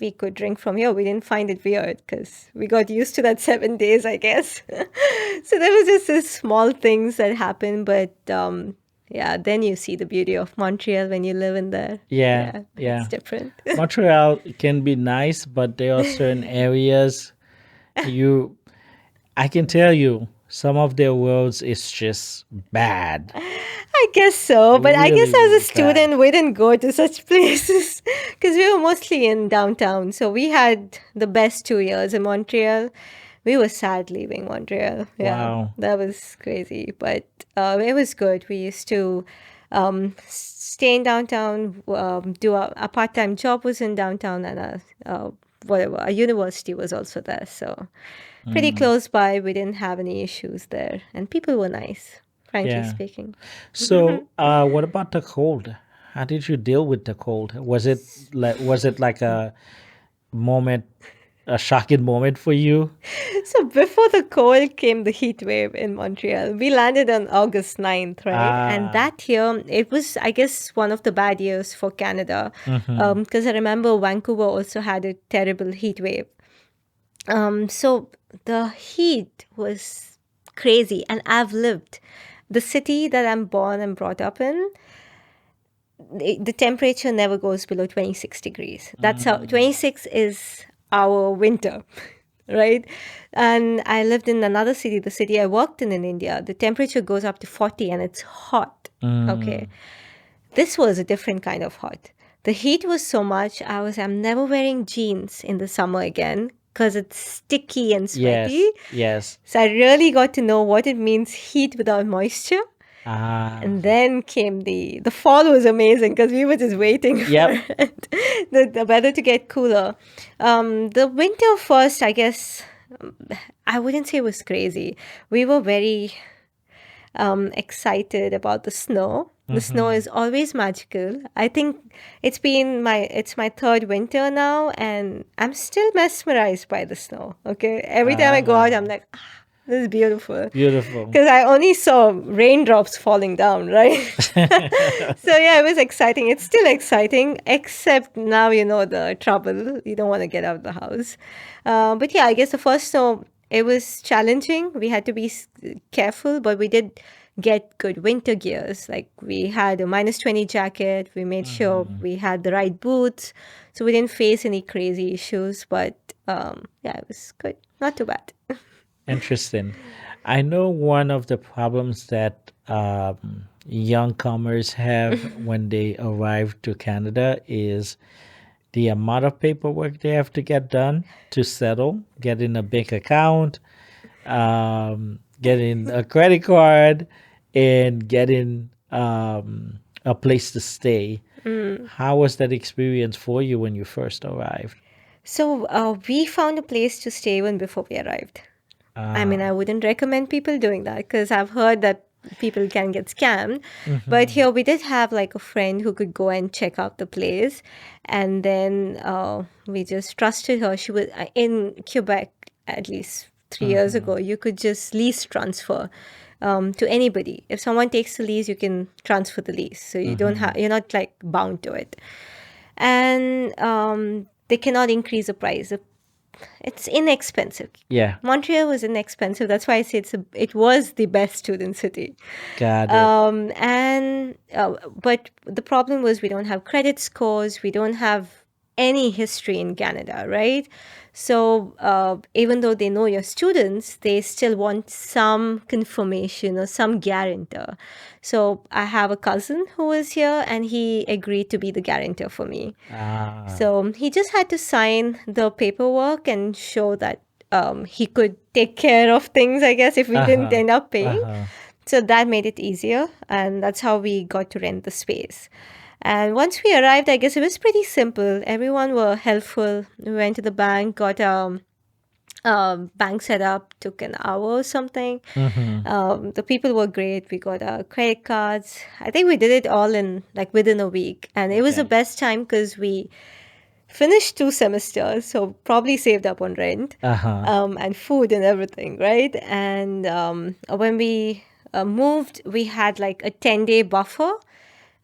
we could drink from here. We didn't find it weird because we got used to that 7 days, I guess. So there was just these small things that happened. But yeah, then you see the beauty of Montreal when you live in there. Yeah. It's Yeah. different. Montreal can be nice, but there are certain areas you I can tell you some of their roads is just bad. I guess so, but I guess Really as a bad. student, we didn't go to such places because we were mostly in downtown. So we had the best 2 years in Montreal. We were sad leaving Montreal. Yeah, Wow. that was crazy, but it was good. We used to stay in downtown, do a part-time job was in downtown, and whatever, a university was also there. So pretty close by. We didn't have any issues there, and people were nice, frankly Yeah. speaking. So, what about the cold? How did you deal with the cold? Was it like a moment, a shocking moment for you? So before the cold came the heat wave in Montreal. We landed on August 9th, right? And Ah. that year, it was, I guess, one of the bad years for Canada. Because I remember Vancouver also had a terrible heat wave. So the heat was crazy. And I've lived. The city that I'm born and brought up in, the temperature never goes below 26 degrees. That's how 26 is our winter, right? And I lived in another city, the city I worked in India. The temperature goes up to 40 and it's hot. Okay. This was a different kind of hot. The heat was so much, I'm never wearing jeans in the summer again because it's sticky and sweaty. Yes. Yes. So I really got to know what it means heat without moisture. Ah. And then came the fall was amazing because we were just waiting Yep. for the weather to get cooler. The winter first, I guess, I wouldn't say it was crazy. We were very excited about the snow. The snow is always magical. I think it's my third winter now, and I'm still mesmerized by the snow. Okay, every time I go out, I'm like, this is beautiful. Beautiful. Because I only saw raindrops falling down, right? So yeah, it was exciting. It's still exciting, except now you know the trouble. You don't want to get out of the house. But yeah, I guess the first snow, it was challenging. We had to be careful, but we did get good winter gears. Like we had a -20 jacket. We made sure we had the right boots. So we didn't face any crazy issues. But yeah, it was good. Not too bad. Interesting. I know one of the problems that young comers have when they arrive to Canada is the amount of paperwork they have to get done to settle, getting a bank account, getting a credit card, and getting a place to stay. How was that experience for you when you first arrived? So we found a place to stay even before we arrived. I mean, I wouldn't recommend people doing that because I've heard that people can get scammed. But here we did have like a friend who could go and check out the place. And then we just trusted her. She was in Quebec, at least 3 years ago. You could just lease transfer to anybody. If someone takes the lease, you can transfer the lease. So you don't have, you're not like bound to it. And they cannot increase the price. It's inexpensive. Yeah, Montreal was inexpensive. That's why I say it was the best student city. got it. But the problem was we don't have credit scores. We don't have any history in Canada, right? So even though they know your students, they still want some confirmation or some guarantor. So I have a cousin who was here and he agreed to be the guarantor for me. So he just had to sign the paperwork and show that he could take care of things, I guess, if we didn't end up paying. So that made it easier. And that's how we got to rent the space. And once we arrived, I guess it was pretty simple. Everyone were helpful. We went to the bank, got a bank set up, took an hour or something. The people were great. We got our credit cards. I think we did it all in like within a week. And it was the best time because we finished 2 semesters, so probably saved up on rent and food and everything, right? And when we moved, we had like a 10-day buffer.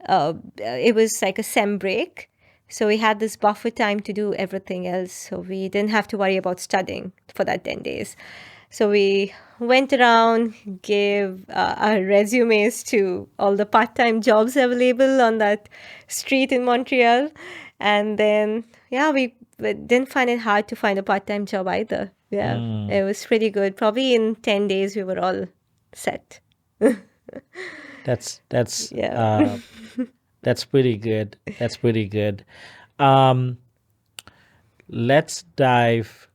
It was like a sem break. So we had this buffer time to do everything else. So we didn't have to worry about studying for that 10 days. So we went around, gave our resumes to all the part-time jobs available on that street in Montreal. And then, yeah, we didn't find it hard to find a part-time job either. Yeah, it was pretty good. Probably in 10 days, we were all set. That's Yeah. that's pretty good. That's pretty good. Let's dive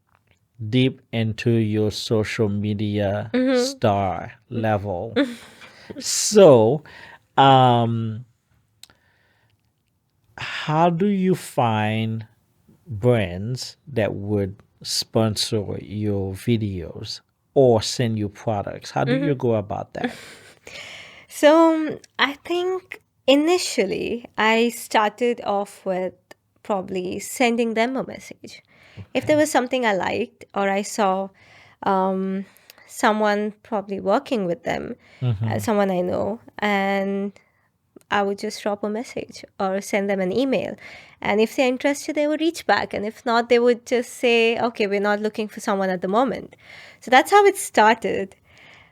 deep into your social media star level. So, how do you find brands that would sponsor your videos or send you products? How do you go about that? So I think initially I started off with probably sending them a message. If there was something I liked or I saw someone probably working with them, someone I know, and I would just drop a message or send them an email. And if they're interested, they would reach back. And if not, they would just say, okay, we're not looking for someone at the moment. So that's how it started.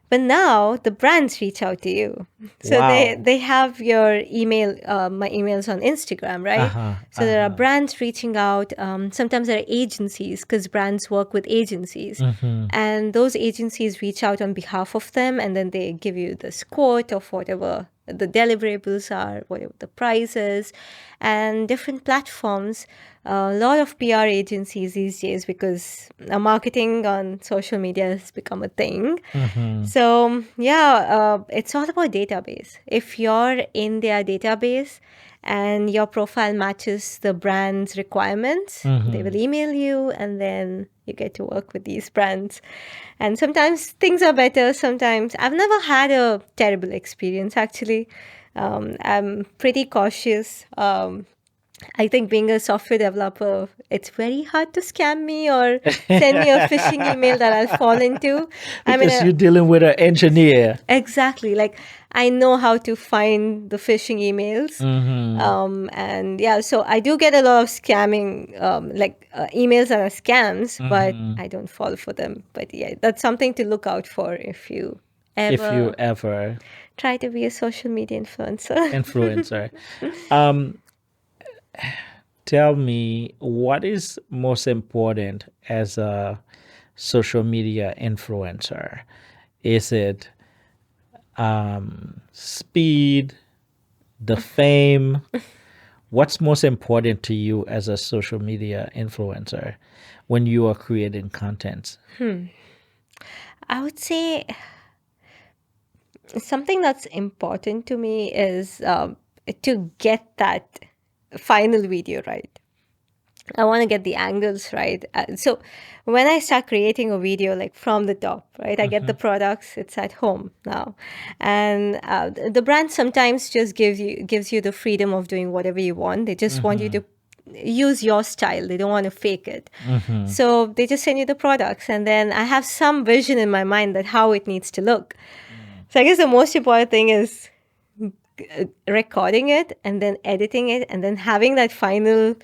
But now the brands reach out to you. So Wow. they have your email, my emails on Instagram, right? So there are brands reaching out. Sometimes there are agencies because brands work with agencies. And those agencies reach out on behalf of them and then they give you this quote of whatever the deliverables are, whatever the price is, and different platforms. A lot of PR agencies these days because marketing on social media has become a thing. So yeah, it's all about database. If you're in their database and your profile matches the brand's requirements, they will email you and then you get to work with these brands. And sometimes things are better. Sometimes I've never had a terrible experience actually. I'm pretty cautious. I think being a software developer, it's very hard to scam me or send me a phishing email that I'll fall into. Because you're dealing with an engineer. Exactly. Like I know how to find the phishing emails. And yeah, so I do get a lot of scamming, emails that are scams, but I don't fall for them. But yeah, that's something to look out for if you ever try to be a social media influencer. Tell me, what is most important as a social media influencer? Is it speed, the fame, What's most important to you as a social media influencer when you are creating content? I would say something that's important to me is to get that final video right. I want to get the angles right. So when I start creating a video like from the top, right, I get the products. It's at home now, and the brand sometimes just gives you the freedom of doing whatever you want. They just want you to use your style. They don't want to fake it. So they just send you the products, and then I have some vision in my mind that how it needs to look. So I guess the most important thing is recording it and then editing it and then having that final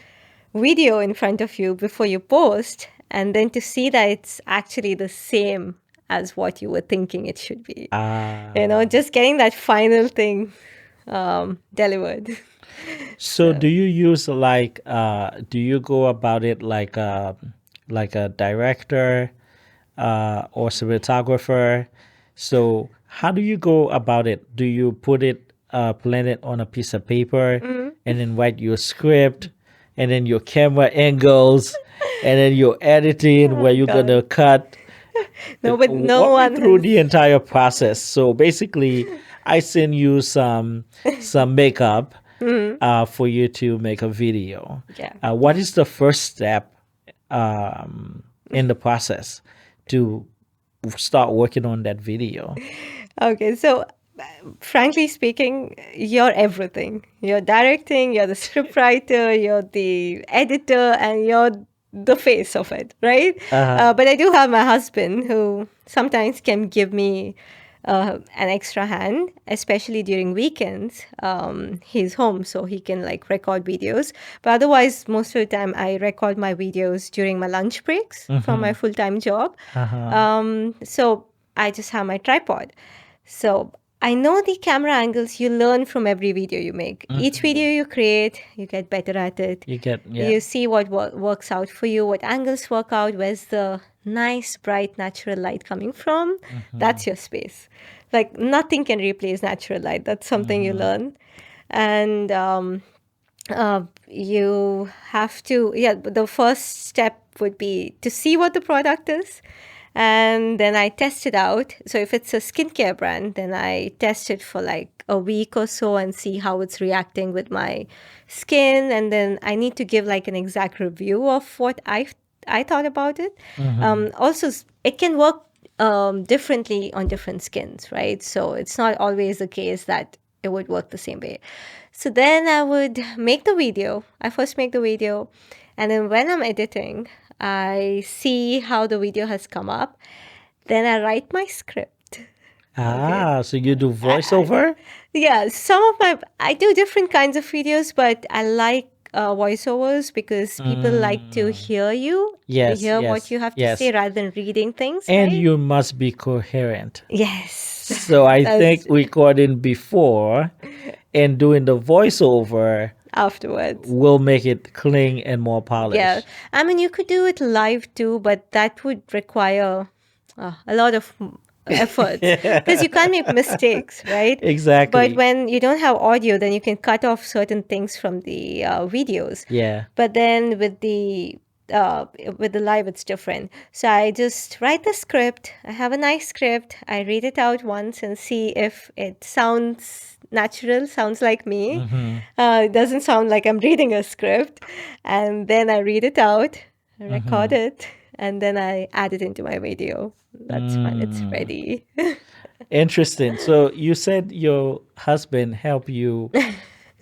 video in front of you before you post, and then to see that it's actually the same as what you were thinking it should be. Just getting that final thing delivered. So do you use do you go about it like a director or cinematographer? So how do you go about it? Do you plan it on a piece of paper and then write your script and then your camera angles and then your editing where you're God. gonna cut? No, but no Walk me one through has. the entire process. So basically, I send you some makeup for you to make a video. Yeah. What is the first step in the process to start working on that video? Okay, so frankly speaking, you're everything. You're directing, you're the scriptwriter, you're the editor, and you're the face of it, right? But I do have my husband who sometimes can give me an extra hand, especially during weekends. He's home, so he can like record videos. But otherwise, most of the time, I record my videos during my lunch breaks from my full-time job. So I just have my tripod. So I know the camera angles you learn from every video you make. Each video you create, you get better at it. You see what works out for you, what angles work out, where's the nice, bright, natural light coming from. That's your space. Like nothing can replace natural light. That's something you learn. And you have to, the first step would be to see what the product is. And then I test it out. So if it's a skincare brand, then I test it for like a week or so and see how it's reacting with my skin. And then I need to give like an exact review of what I thought about it. Also, it can work differently on different skins, right? So it's not always the case that it would work the same way. So then I would make the video. I first make the video. And then when I'm editing, I see how the video has come up. Then I write my script. So you do voiceover? Yeah, I do different kinds of videos, but I like voiceovers because people like to hear you, Yes, hear yes, what you have to yes. say rather than reading things, And right? you must be coherent. Yes. So I think That's recording before and doing the voiceover afterwards. will make it clean and more polished. Yeah. I mean, you could do it live too, but that would require a lot of effort because you can't make mistakes, right? Exactly. But when you don't have audio, then you can cut off certain things from the videos. Yeah. But then with the live, it's different. So I just write the script. I have a nice script. I read it out once and see if it sounds natural, sounds like me. It doesn't sound like I'm reading a script. And then I read it out, record it, and then I add it into my video. That's when it's ready. Interesting. So you said your husband helped you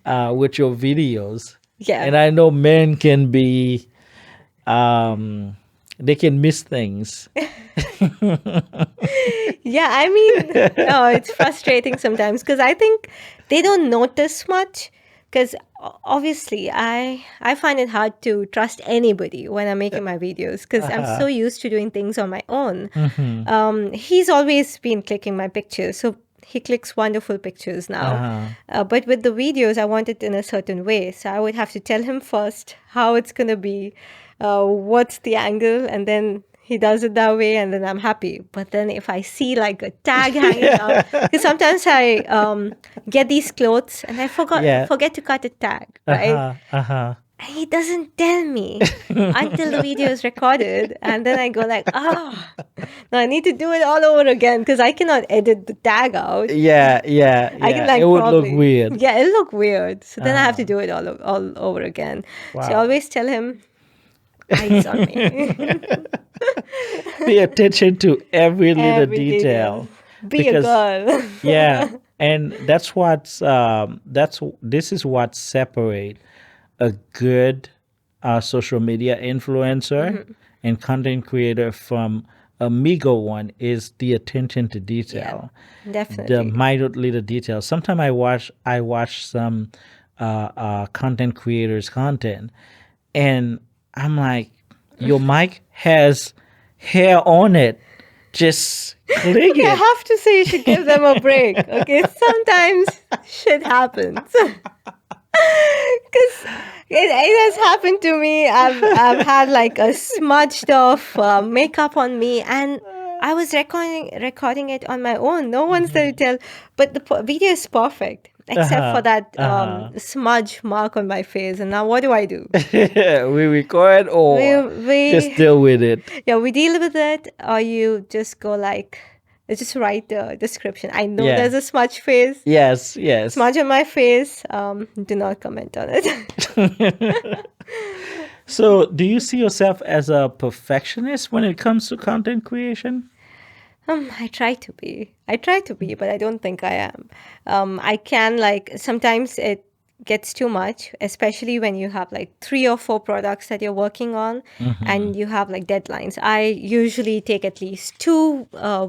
with your videos. Yeah. And I know men can be they can miss things. Yeah, I mean, no, it's frustrating sometimes because I think they don't notice much. Because obviously, I find it hard to trust anybody when I'm making my videos because I'm so used to doing things on my own. He's always been clicking my pictures, so he clicks wonderful pictures now. But with the videos, I want it in a certain way, so I would have to tell him first how it's gonna be, what's the angle, and then he does it that way, and then I'm happy. But then if I see like a tag hanging out, because sometimes I get these clothes and I Yeah. forget to cut a tag, right? Uh-huh. Uh-huh. And he doesn't tell me until the video is recorded, and then I go like, now I need to do it all over again because I cannot edit the tag out. Yeah, yeah, I can yeah. It like would look probably weird. yeah, it'll look weird. So then I have to Uh-huh. do it all over again. So I Wow. always tell him, eyes on me. Pay attention to every little Every detail. detail Be a because girl. yeah, and this is what separate a good social media influencer and content creator from a meager one is the attention to Yeah, detail, the definitely. minute little details. Sometimes I watch some content creators' content, and I'm like, your mic has hair on it. Just click Okay, I it. have to say you should give them a break. Okay, sometimes shit happens. Because it has happened to me. I've had like a smudged off makeup on me, and I was recording it on my own. No one's there to tell, but the video is perfect except for Uh-huh. that Uh-huh. smudge mark on my face. And now what do I do? We record We or just we deal with it. yeah, we deal with it, or you just go like, just write the description. I know Yeah. there's a smudge face, Yes, yes. smudge on my face. Do not comment on it. So, do you see yourself as a perfectionist when it comes to content creation? I try to be. I try to be, but I don't think I am. I can like sometimes it gets too much, especially when you have like 3 or 4 products that you're working on and you have like deadlines. I usually take at least 2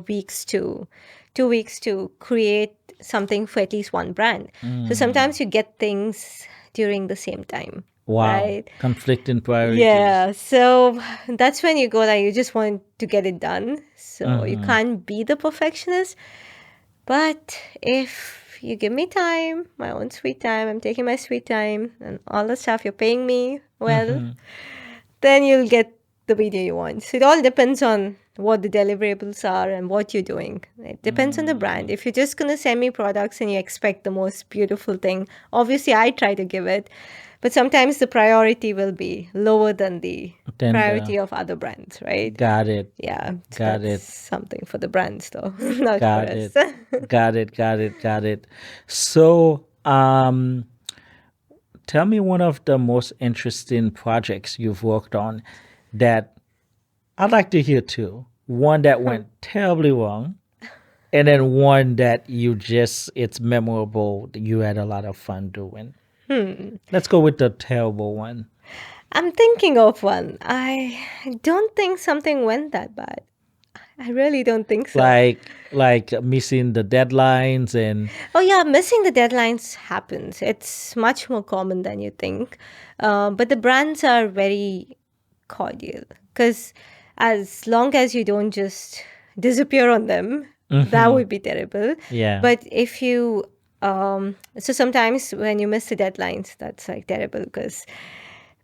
weeks to create something for at least one brand. So sometimes you get things during the same time. Wow. Right? Conflicting priorities. Yeah, so that's when you go like you just want to get it done. So you can't be the perfectionist. But if you give me time, my own sweet time, I'm taking my sweet time and all the stuff, you're paying me well, then you'll get the video you want. So it all depends on what the deliverables are and what you're doing. It depends on the brand. If you're just going to send me products and you expect the most beautiful thing, obviously I try to give it. But sometimes the priority will be lower than the Then priority of other brands, right? got it. Yeah, so Got that's it. something for the brands though, not for Got us. it. Got it. Got it. Got it. So, tell me one of the most interesting projects you've worked on that I'd like to hear too. One that went terribly wrong, and then one that it's memorable, that you had a lot of fun doing. Let's go with the terrible one. I'm thinking of one. I don't think something went that bad. I really don't think so. Like missing the deadlines and Oh yeah, missing the deadlines happens. It's much more common than you think. But the brands are very cordial because as long as you don't just disappear on them, that would be terrible. yeah. But if you, so sometimes when you miss the deadlines, that's like terrible because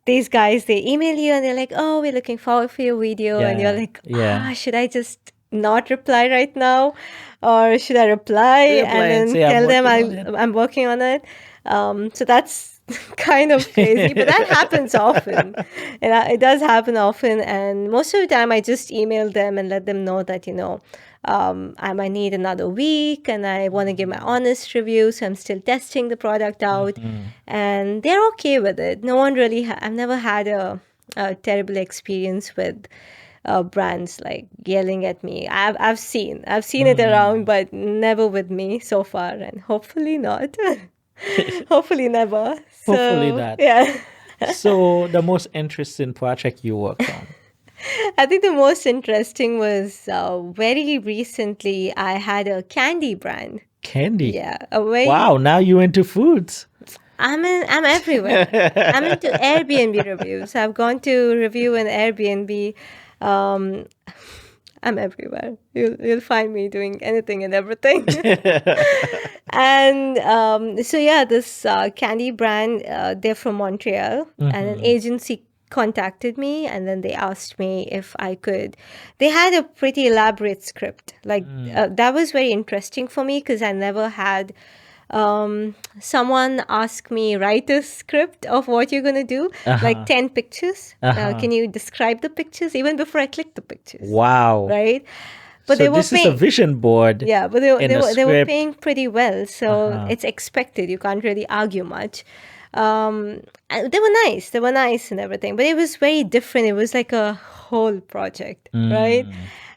these guys, they email you and they're like, oh, we're looking forward for your video. And you're Yeah. like, Yeah. should I just not reply right now? Or should I reply Reply and and then say, "I'm tell them working on it." I'm working on it? So that's kind of crazy, but that happens often. It does happen often. And most of the time, I just email them and let them know that, I might need another week and I want to give my honest review. So I'm still testing the product out. And they're okay with it. No one really, I've never had a terrible experience with brands like yelling at me. I've seen it around, but never with me so far, and hopefully not. Hopefully never. Hopefully So not. yeah, So the most interesting project you worked on. I think the most interesting was very recently. I had a candy brand. Candy. Yeah, a very. Wow, now you into foods. I'm everywhere. I'm into Airbnb reviews. I've gone to review an Airbnb. Um, I'm everywhere. You'll find me doing anything and everything. And so yeah, this candy brand, they're from Montreal, and an agency contacted me, and then they asked me if I could. They had a pretty elaborate script. Like that was very interesting for me because I never had someone ask me write a script of what you're gonna do, like 10 pictures. Can you describe the pictures even before I click the pictures? Wow. Right? But So they were this is a paying. vision board Yeah, but in a they were script. paying pretty well, so it's expected. You can't really argue much. And they were nice. They were nice and everything, but it was very different. It was like a whole project, right?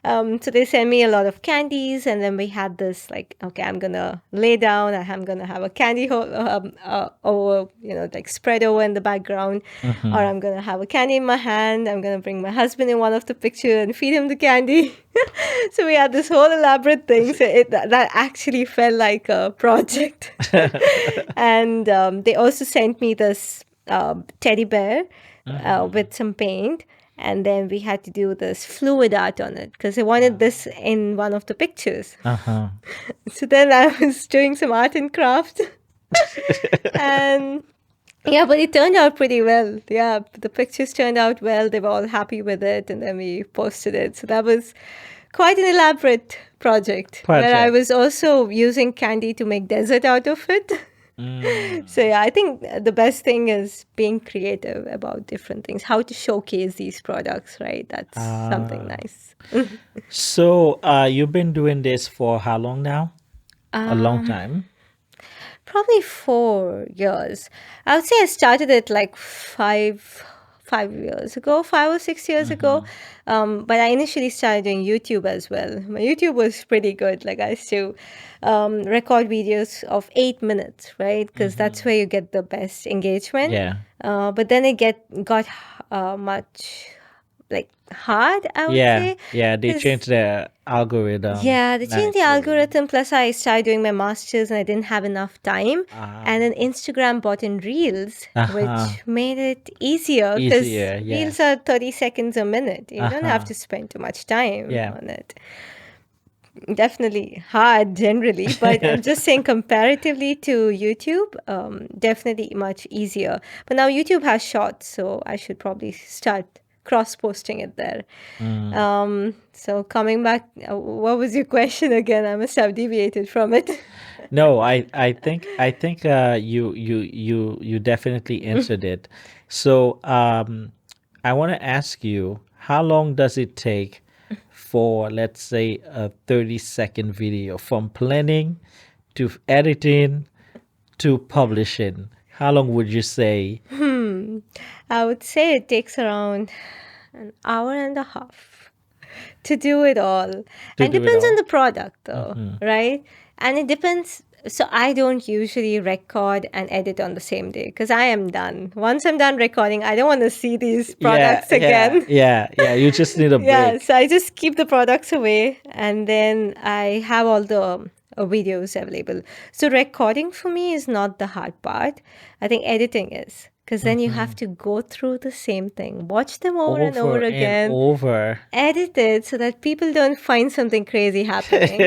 So they sent me a lot of candies, and then we had this like, okay, I'm gonna lay down. I'm gonna have a candy over, like spread over in the background, or I'm gonna have a candy in my hand. I'm gonna bring my husband in one of the picture and feed him the candy. So we had this whole elaborate thing. So that actually felt like a project. And they also sent me this teddy bear with some paint. And then we had to do this fluid art on it because they wanted this in one of the pictures. So then I was doing some art and craft. And yeah, but it turned out pretty well. Yeah, the pictures turned out well. They were all happy with it. And then we posted it. So that was quite an elaborate project. Where I was also using candy to make dessert out of it. So yeah, I think the best thing is being creative about different things, how to showcase these products, right? That's something nice. So you've been doing this for how long now? A long time. Probably 4 years. I would say I started it like 5 years ago, 5 or 6 years ago. But I initially started doing YouTube as well. My YouTube was pretty good. Like I used to record videos of 8 minutes, right? Because that's where you get the best engagement. Yeah. But then it got much like hard, I would say. Yeah, they 'Cause- changed the algorithm. Yeah, they changed the nicely. algorithm. Plus, I started doing my masters and I didn't have enough time. And then Instagram brought in Reels, which made it easier because Easier, Reels yes. are 30 seconds a minute. You don't have to spend too much time on it. Definitely hard generally, but I'm just saying comparatively to YouTube, definitely much easier. But now YouTube has shorts, so I should probably start cross-posting it there. So coming back, what was your question again? I must have deviated from it. No, I think you definitely answered it. So I want to ask you, how long does it take for, let's say, a 30-second video from planning to editing to publishing? How long would you say? I would say it takes around an hour and a half to do it all. And do it depends on all. the product though, right? And it depends. So I don't usually record and edit on the same day because I am done. Once I'm done recording, I don't want to see these products again. Yeah. You just need a break. Yeah, so I just keep the products away and then I have all the videos available. So recording for me is not the hard part. I think editing is because then you have to go through the same thing, watch them over and over again, over. edit it so that people don't find something crazy happening,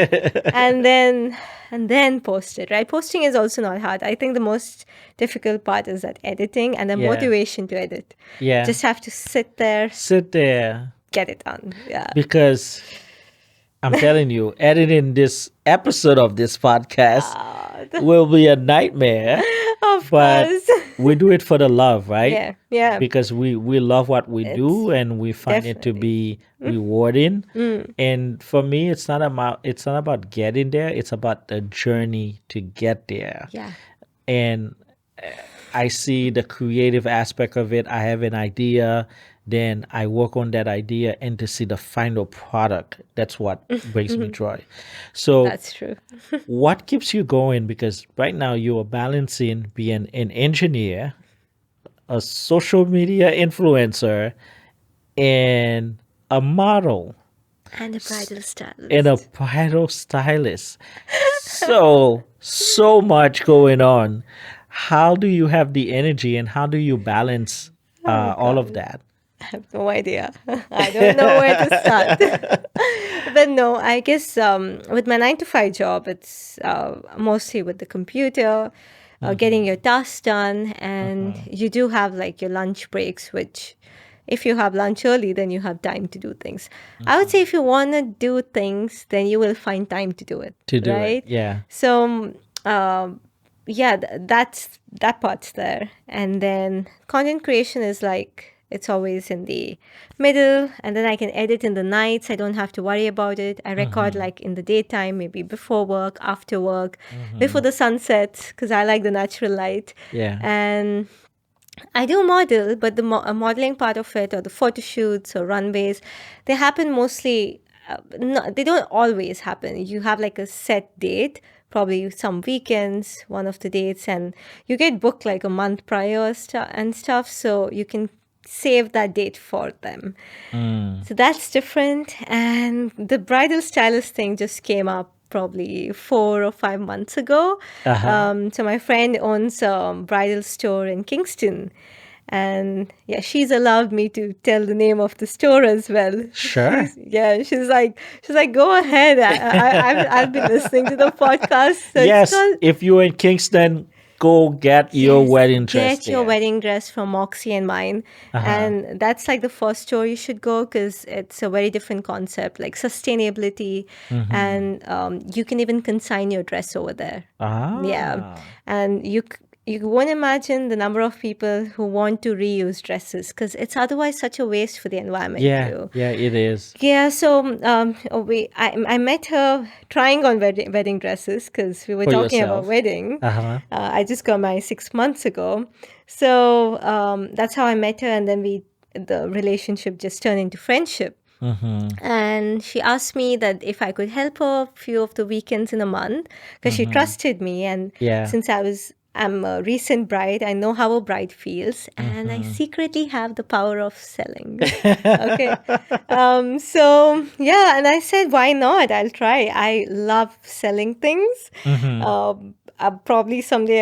and then post it. Right? Posting is also not hard. I think the most difficult part is that editing and the motivation to edit. Yeah. Just have to sit there, get it done. Yeah. Because I'm telling you, editing this episode of this podcast will be a nightmare. Of But course. we do it for the love, right? Yeah. Because we love what we do and we find it to be rewarding. And for me, it's not about getting there. It's about the journey to get there. Yeah. And I see the creative aspect of it. I have an idea, then I work on that idea, and to see the final product, that's what brings me joy. So That's true. what keeps you going? Because right now you are balancing being an engineer, a social media influencer, and a model, And a bridal stylist. and a bridal stylist. So much going on. How do you have the energy and how do you balance all of that? I have no idea. I don't know where to start. But no, I guess with my 9 to 5 job, it's mostly with the computer, getting your tasks done, and you do have like your lunch breaks, which if you have lunch early, then you have time to do things. I would say if you want to do things, then you will find time to do it, To do it. right? Yeah. So, yeah, that's that part's there. And then content creation is like it's always in the middle, and then I can edit in the nights. I don't have to worry about it. I record like in the daytime, maybe before work, after work, before the sun sets, because I like the natural light. Yeah. And I do model, but the modeling part of it, or the photo shoots or runways, they happen mostly. No, they don't always happen. You have like a set date, probably some weekends, one of the dates, and you get booked like a month prior and stuff, so you can save that date for them. So that's different. And the bridal stylist thing just came up probably 4 or 5 months ago. So my friend owns a bridal store in Kingston. And yeah, she's allowed me to tell the name of the store as well. Sure. She's like, go ahead. I'll be listening to the podcast. So it's Yes. called If you're in Kingston, go get your Yes, wedding dress get your there. wedding dress from Moxie and mine. And that's like the first store you should go because it's a very different concept, like sustainability. And you can even consign your dress over there. Yeah. Ah. And you won't imagine the number of people who want to reuse dresses because it's otherwise such a waste for the environment Yeah. too. Yeah, it is. Yeah, so I met her trying on wedding dresses because we were For talking about yourself. wedding. Uh-huh. I just got married 6 months ago, so that's how I met her, and then the relationship just turned into friendship. And she asked me that if I could help her a few of the weekends in a month because she trusted me, and Yeah. since I'm a recent bride. I know how a bride feels, and I secretly have the power of selling. Okay. So, yeah, and I said, why not? I'll try. I love selling things. Probably someday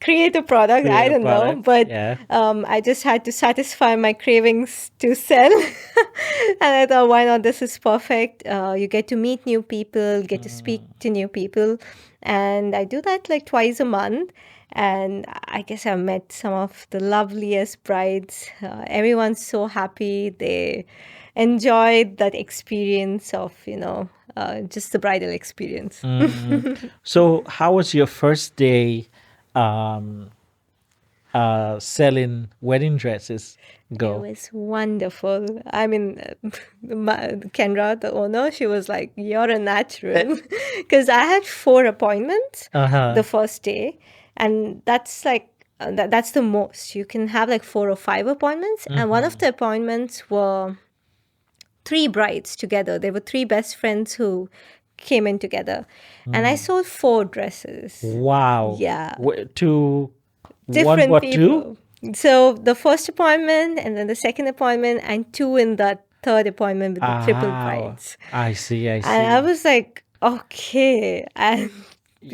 create a product. Create I a don't know. product, But yeah. I just had to satisfy my cravings to sell. And I thought, why not? This is perfect. You get to meet new people, get to speak to new people. And I do that like twice a month. And I guess I've met some of the loveliest brides. Everyone's so happy. They enjoyed that experience of, just the bridal experience. So, how was your first day um, selling wedding dresses It go? was wonderful. I mean, Kendra, the owner, she was like, "You're a natural," because I had 4 appointments the first day, and that's like that's the most you can have, like 4 or 5 appointments. And one of the appointments were 3 brides together. They were 3 best friends who came in together, and I sold 4 dresses. Wow. Yeah. To one Different or people. two? So the first appointment, and then the second appointment, and 2 in that third appointment with the triple Ah, brides. I see. I And I see. was like, okay. And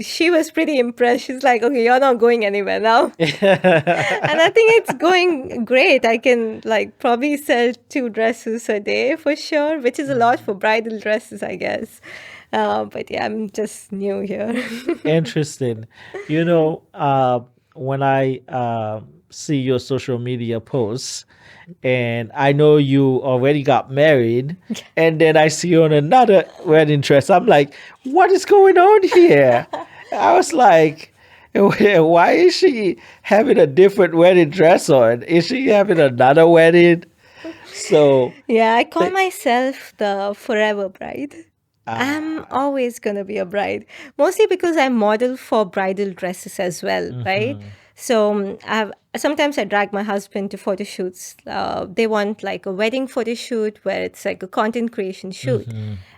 she was pretty impressed. She's like, okay, you're not going anywhere now. And I think it's going great. I can like probably sell 2 dresses a day for sure, which is a lot for bridal dresses, I guess. But yeah, I'm just new here. Interesting. When I see your social media posts, and I know you already got married, and then I see you on another wedding dress, I'm like, what is going on here? I was like, why is she having a different wedding dress on? Is she having another wedding? So, Yeah, I call myself the forever bride. I'm always going to be a bride, mostly because I model for bridal dresses as well, right? So sometimes I drag my husband to photo shoots. They want like a wedding photo shoot where it's like a content creation shoot.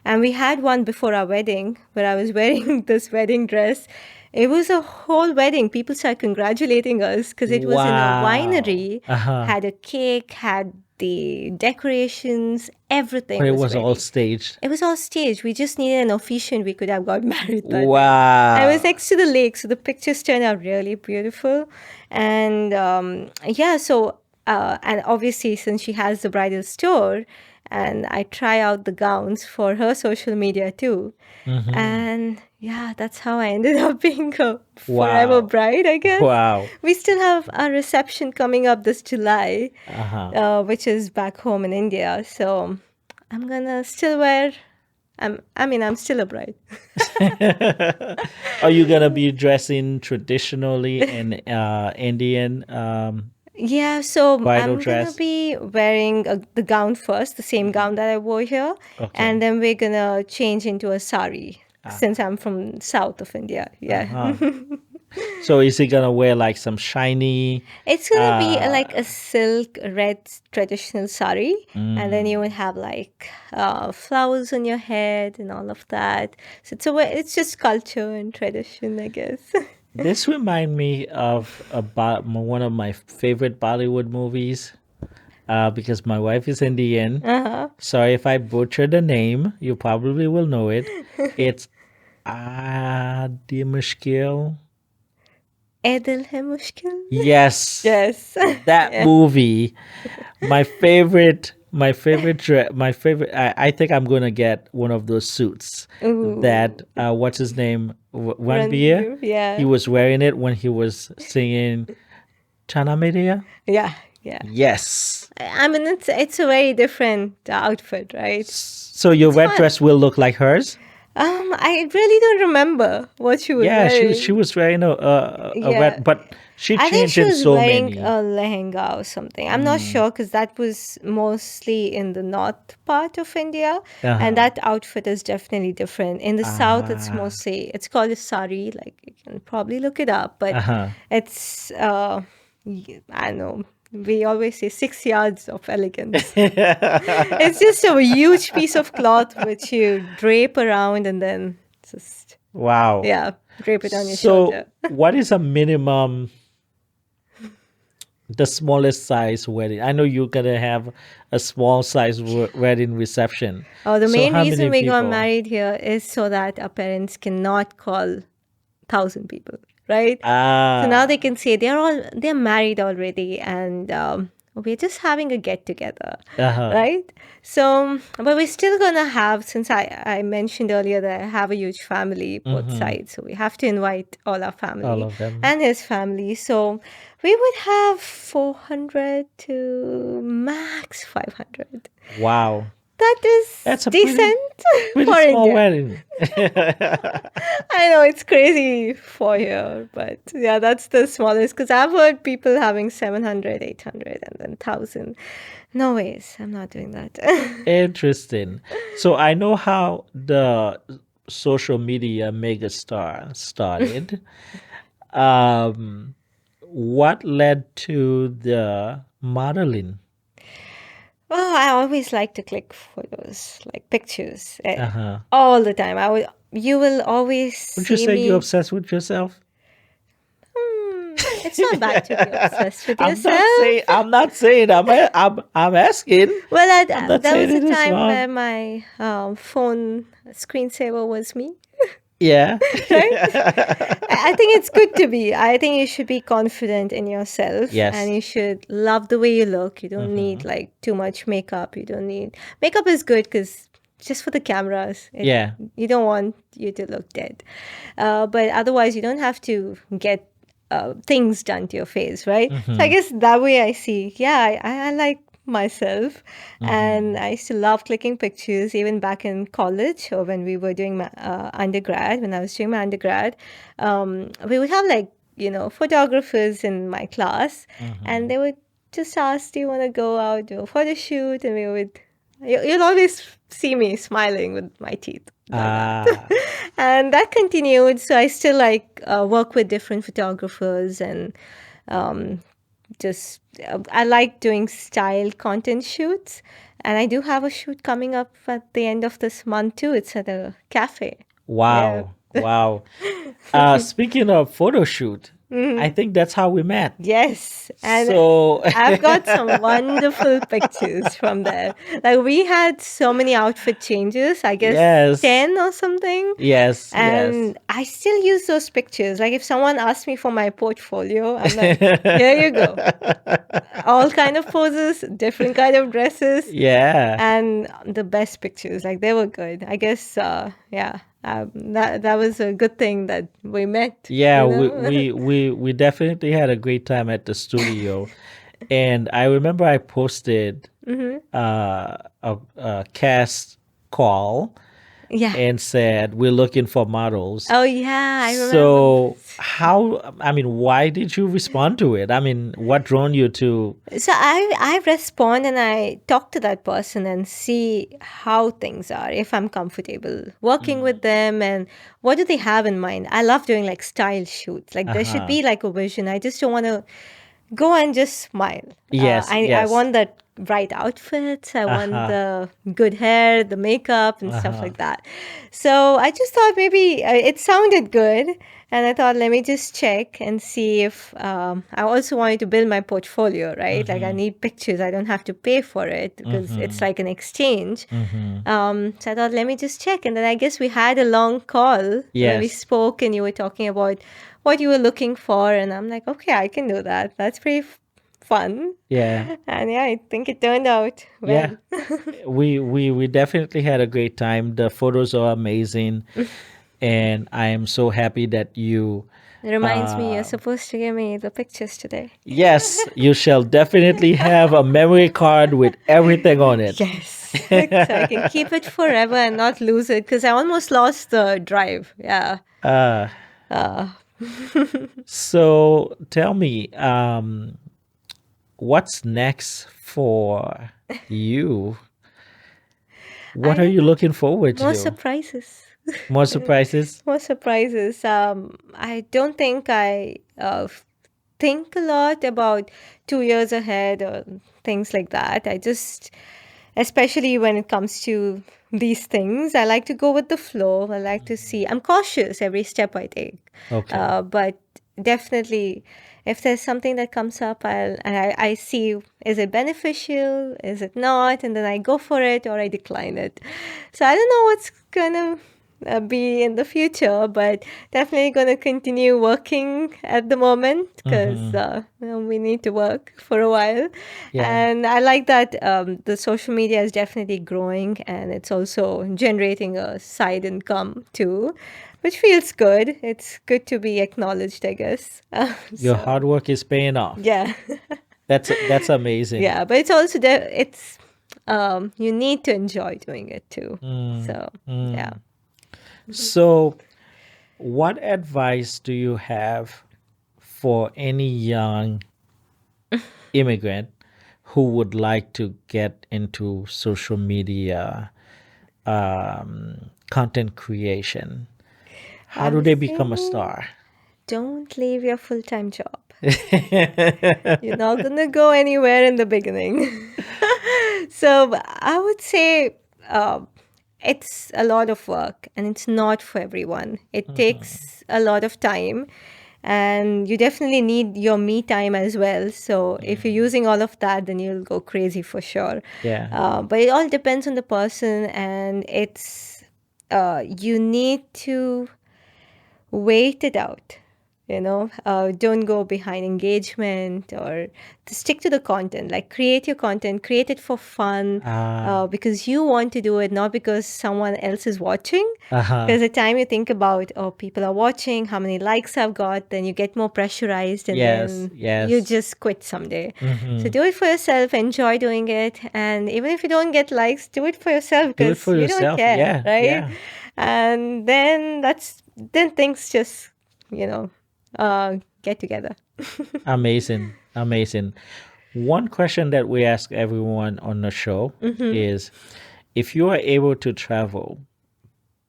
And we had one before our wedding where I was wearing this wedding dress. It was a whole wedding. People started congratulating us because it was in a wow. winery, had a cake, had the decorations, everything But it was was all ready. staged. It was all staged. We just needed an officiant. We could have got married that day. Wow. I was next to the lake, so the pictures turned out really beautiful. And yeah, so, and obviously, since she has the bridal store, and I try out the gowns for her social media too. And yeah, that's how I ended up being a forever Wow. bride, I guess. Wow. We still have a reception coming up this July, Uh-huh. which is back home in India. So I'm gonna still wear. I'm still a bride. Are you gonna be dressing traditionally in Indian Yeah, so bridal I'm gonna dress? be wearing the gown first, the same gown that I wore here, and Okay. then we're gonna change into a sari Ah, since I'm from south of India. Yeah. uh-huh. So is he gonna wear like some shiny It's gonna be like a uh silk red traditional sari, and then you would mm, have like flowers on your head and all of that. So it's just culture and tradition, I guess. this remind me of about one of my favorite Bollywood movies because my wife is Indian. Uh-huh. Sorry if I butcher the name. You probably will know it. It's Adi Mushkil. Edel hai mushkil. Yes, Yes. that Yeah. movie. My favorite. I think I'm gonna get one of those suits that Ooh, what's his name, Ranbir. Ranbir. He Yeah. was wearing it when he was singing Chana Media. Yeah. Yeah. Yes. I mean, it's a very different outfit, right? So your It's red fun. dress will look like hers. I really don't remember what she was Yeah, she wearing. was wearing a Yeah. red, but she I think changed she in was so wearing many. a lehenga or something. I'm not Mm. sure because that was mostly in the north part of India, and Uh-huh. that outfit is definitely different. In the south, Ah. it's called a sari. Like you can probably look it up, but Uh-huh. it's I don't know. We always say 6 yards of elegance. It's just a huge piece of cloth which you drape around and then just Wow. yeah, drape it on your So, shoulder. what is a minimum, the smallest size wedding? I know you're gonna have a small size wedding reception. Oh, the So, main how reason many we got people? married here is so that our parents cannot call 1,000 people, right? So now they Ah, can say they're married already, and we're just having a get together, uh-huh. right? So, but we're still gonna have, since I mentioned earlier that I have a huge family, both Mm-hmm. sides, so we have to invite all our All family of them. and his family. So we would have 400 to max 500. Wow. That is That's a decent pretty for small India. wedding. I know it's crazy for here, but yeah, that's the smallest because I've heard people having 700, 800, and then 1,000. No ways, I'm not doing that. Interesting. So I know how the social media megastar started. Um, what led to the modeling? Well, I always like to click photos, like pictures, Uh-huh. all the time. You will always Would you see say you're me. obsessed with yourself? It's not bad to be obsessed with I'm not yourself. saying I'm asking. Well, I'm not there saying was a it is time wrong. where my phone screensaver was me, Yeah. right? I think it's good to be. I think you should be confident in yourself and Yes. you should love the way you look. You don't need Mm-hmm. like too much makeup. You don't need makeup is good because just for the cameras. Yeah. You don't want you to look dead. But otherwise, you don't have to get things done to your face, right? So I Mm-hmm. guess that way I see, yeah, I like myself. And Mm-hmm. I used to love clicking pictures even back in college or when we were doing my undergrad, when I was doing my undergrad. We would have like, photographers in my class and Mm-hmm. they would just ask, do you want to go out, do a photo shoot? And you'll always see me smiling with my teeth done out. Ah. And that continued. So I still like work with different photographers and um, just I like doing style content shoots. And I do have a shoot coming up at the end of this month too. It's at a cafe. Yeah. Wow. Wow. Speaking of photo shoot, I think that's how we met. Yes, and So I've got some wonderful pictures from there. Like we had so many outfit changes, I guess yes. 10 or something. Yes, yes. And I still use those pictures. Like if someone asks me for my portfolio, I'm like, here you go. All kind of poses, different kind of dresses, Yeah. and the best pictures. Like they were good. I guess, yeah. that was a good thing that we met, Yeah, you we, know. we we we definitely had a great time at the studio. And I remember I posted a cast call Yeah. and said we're looking for models. Oh yeah, I remember. So why did you respond to it? I mean, what drawn you to? So I respond and I talk to that person and see how things are, if I'm comfortable working with them and what do they have in mind. I love doing like style shoots. Like there should Uh-huh. be like a vision. I just don't want to go and just smile. Yes, I yes. want that bright outfits. I want Uh-huh. the good hair, the makeup, and stuff Uh-huh. like that. So I just thought maybe it sounded good. And I thought, let me just check and see if I also wanted to build my portfolio, right? Like I need pictures. I don't have to pay for it because it's like an exchange. So I thought, let me just check. And then I guess we had a long call where we Yes. spoke and you were talking about what you were looking for. And I'm like, okay, I can do that. That's pretty fun. Yeah. And yeah, I think it turned out Yeah. well. We definitely had a great time. The photos are amazing, and I am so happy that you It reminds me, you're supposed to give me the pictures today. yes, you shall definitely have a memory card with everything on it. Yes. So I can keep it forever and not lose it because I almost lost the drive. Yeah. Uh, so tell me, what's next for you? What are I you looking forward More to? surprises. More surprises? More surprises. I don't think I think a lot about 2 years ahead or things like that. I just, especially when it comes to these things, I like to go with the flow. I like to see, I'm cautious every step I take. Okay. But definitely, if there's something that comes up, I see, is it beneficial? Is it not? And then I go for it or I decline it. So I don't know what's gonna be in the future, but definitely going to continue working at the moment because we need to work for a while. Yeah. And I like that the social media is definitely growing and it's also generating a side income too, which feels good. It's good to be acknowledged, I guess. Your So hard work is paying off. yeah, That's amazing. yeah, but it's also it's you need to enjoy doing it too. So yeah. So, what advice do you have for any young immigrant who would like to get into social media content creation? How I do would they become a say star? don't leave your full-time job. You're not gonna go anywhere in the beginning. So I would say it's a lot of work and it's not for everyone. It takes a lot of time and you definitely need your me time as well. So if you're using all of that, then you'll go crazy for sure. Yeah. But it all depends on the person and it's you need to wait it out, don't go behind engagement or to stick to the content, like create your content, create it for fun, because you want to do it, not because someone else is watching. Uh-huh. Because the time you think about, oh, people are watching, how many likes I've got, then you get more pressurized and Yes, then you yes. just quit someday. So do it for yourself, enjoy doing it, and even if you don't get likes, do it for yourself Do it because for you don't yourself. care, Yeah, right? yeah. And then things just you know, get together. Amazing, amazing. One question that we ask everyone on the show is if you are able to travel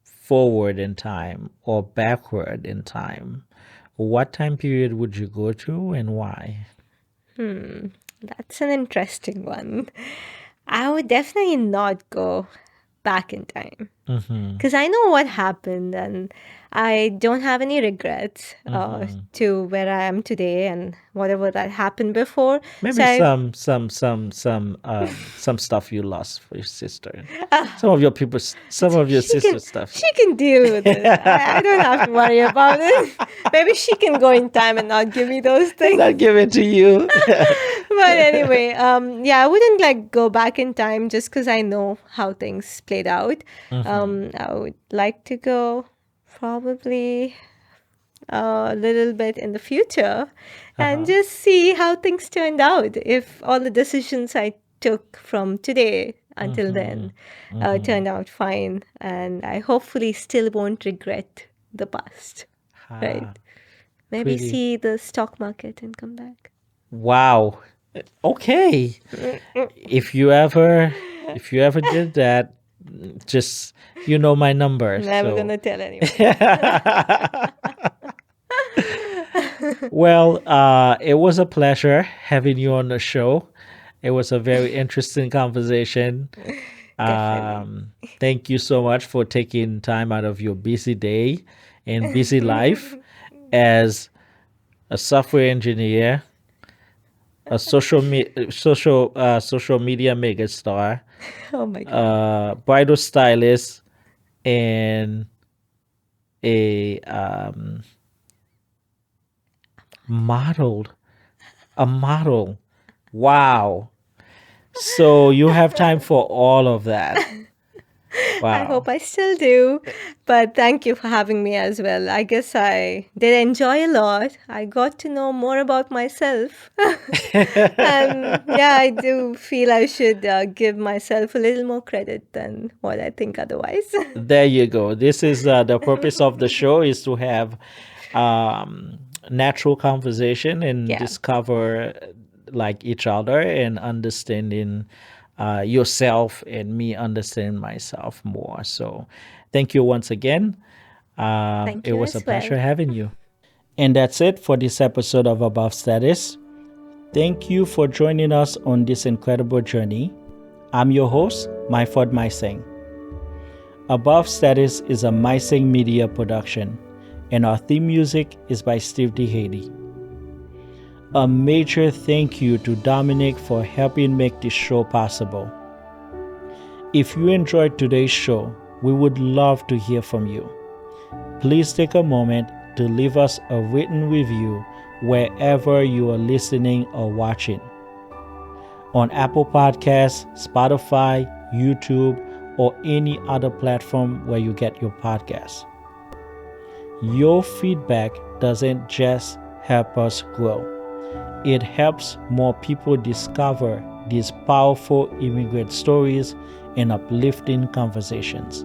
forward in time or backward in time, what time period would you go to and why? That's an interesting one. I would definitely not go back in time because I know what happened and I don't have any regrets to where I am today and whatever that happened before. So Maybe I, some stuff you lost for your sister. Some of your people, some of your she can sister stuff. she can deal with it. I don't have to worry about it. Maybe she can go in time and not give me those And things. I'll give it to you. But anyway, yeah, I wouldn't like go back in time just because I know how things played out. I would like to go probably a little bit in the future and just see how things turned out. If all the decisions I took from today until then turned out fine, and I hopefully still won't regret the past, right? Ah, Maybe pretty. see the stock market and come back. Wow. Okay. If you ever did that, just my number. Never So gonna tell anyone. well, it was a pleasure having you on the show. It was a very interesting conversation. Definitely. Thank you so much for taking time out of your busy day and busy life as a software engineer, a social media megastar, Oh my God. bridal stylist, and a model. A model. Wow. So you have time for all of that. I Wow. hope I still do. But thank you for having me as well. I guess I did enjoy a lot. I got to know more about myself. And yeah, I do feel I should give myself a little more credit than what I think otherwise. There you go. This is the purpose of the show is to have natural conversation and Yeah. discover like each other and understanding yourself and me understanding myself more. So thank you once again. Thank It you was a as well. pleasure having you. And that's it for this episode of Above Status. Thank you for joining us on this incredible journey. I'm your host, Myford Mysing. Above Status is a Mysing Media production, and our theme music is by Steve DeHady. A major thank you to Dominic for helping make this show possible. If you enjoyed today's show, we would love to hear from you. Please take a moment to leave us a written review wherever you are listening or watching. On Apple Podcasts, Spotify, YouTube, or any other platform where you get your podcasts. Your feedback doesn't just help us grow, it helps more people discover these powerful immigrant stories and uplifting conversations.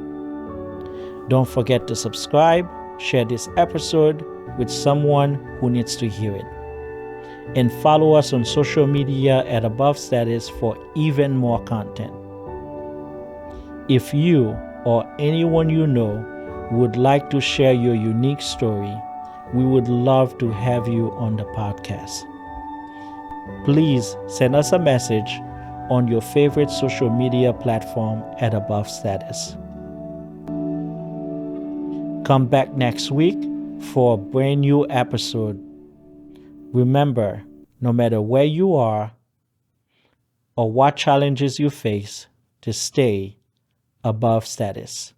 Don't forget to subscribe, share this episode with someone who needs to hear it, and follow us on social media at Above Status for even more content. If you or anyone you know would like to share your unique story, we would love to have you on the podcast. Please send us a message on your favorite social media platform at Above Status. Come back next week for a brand new episode. Remember, no matter where you are or what challenges you face, to stay above status.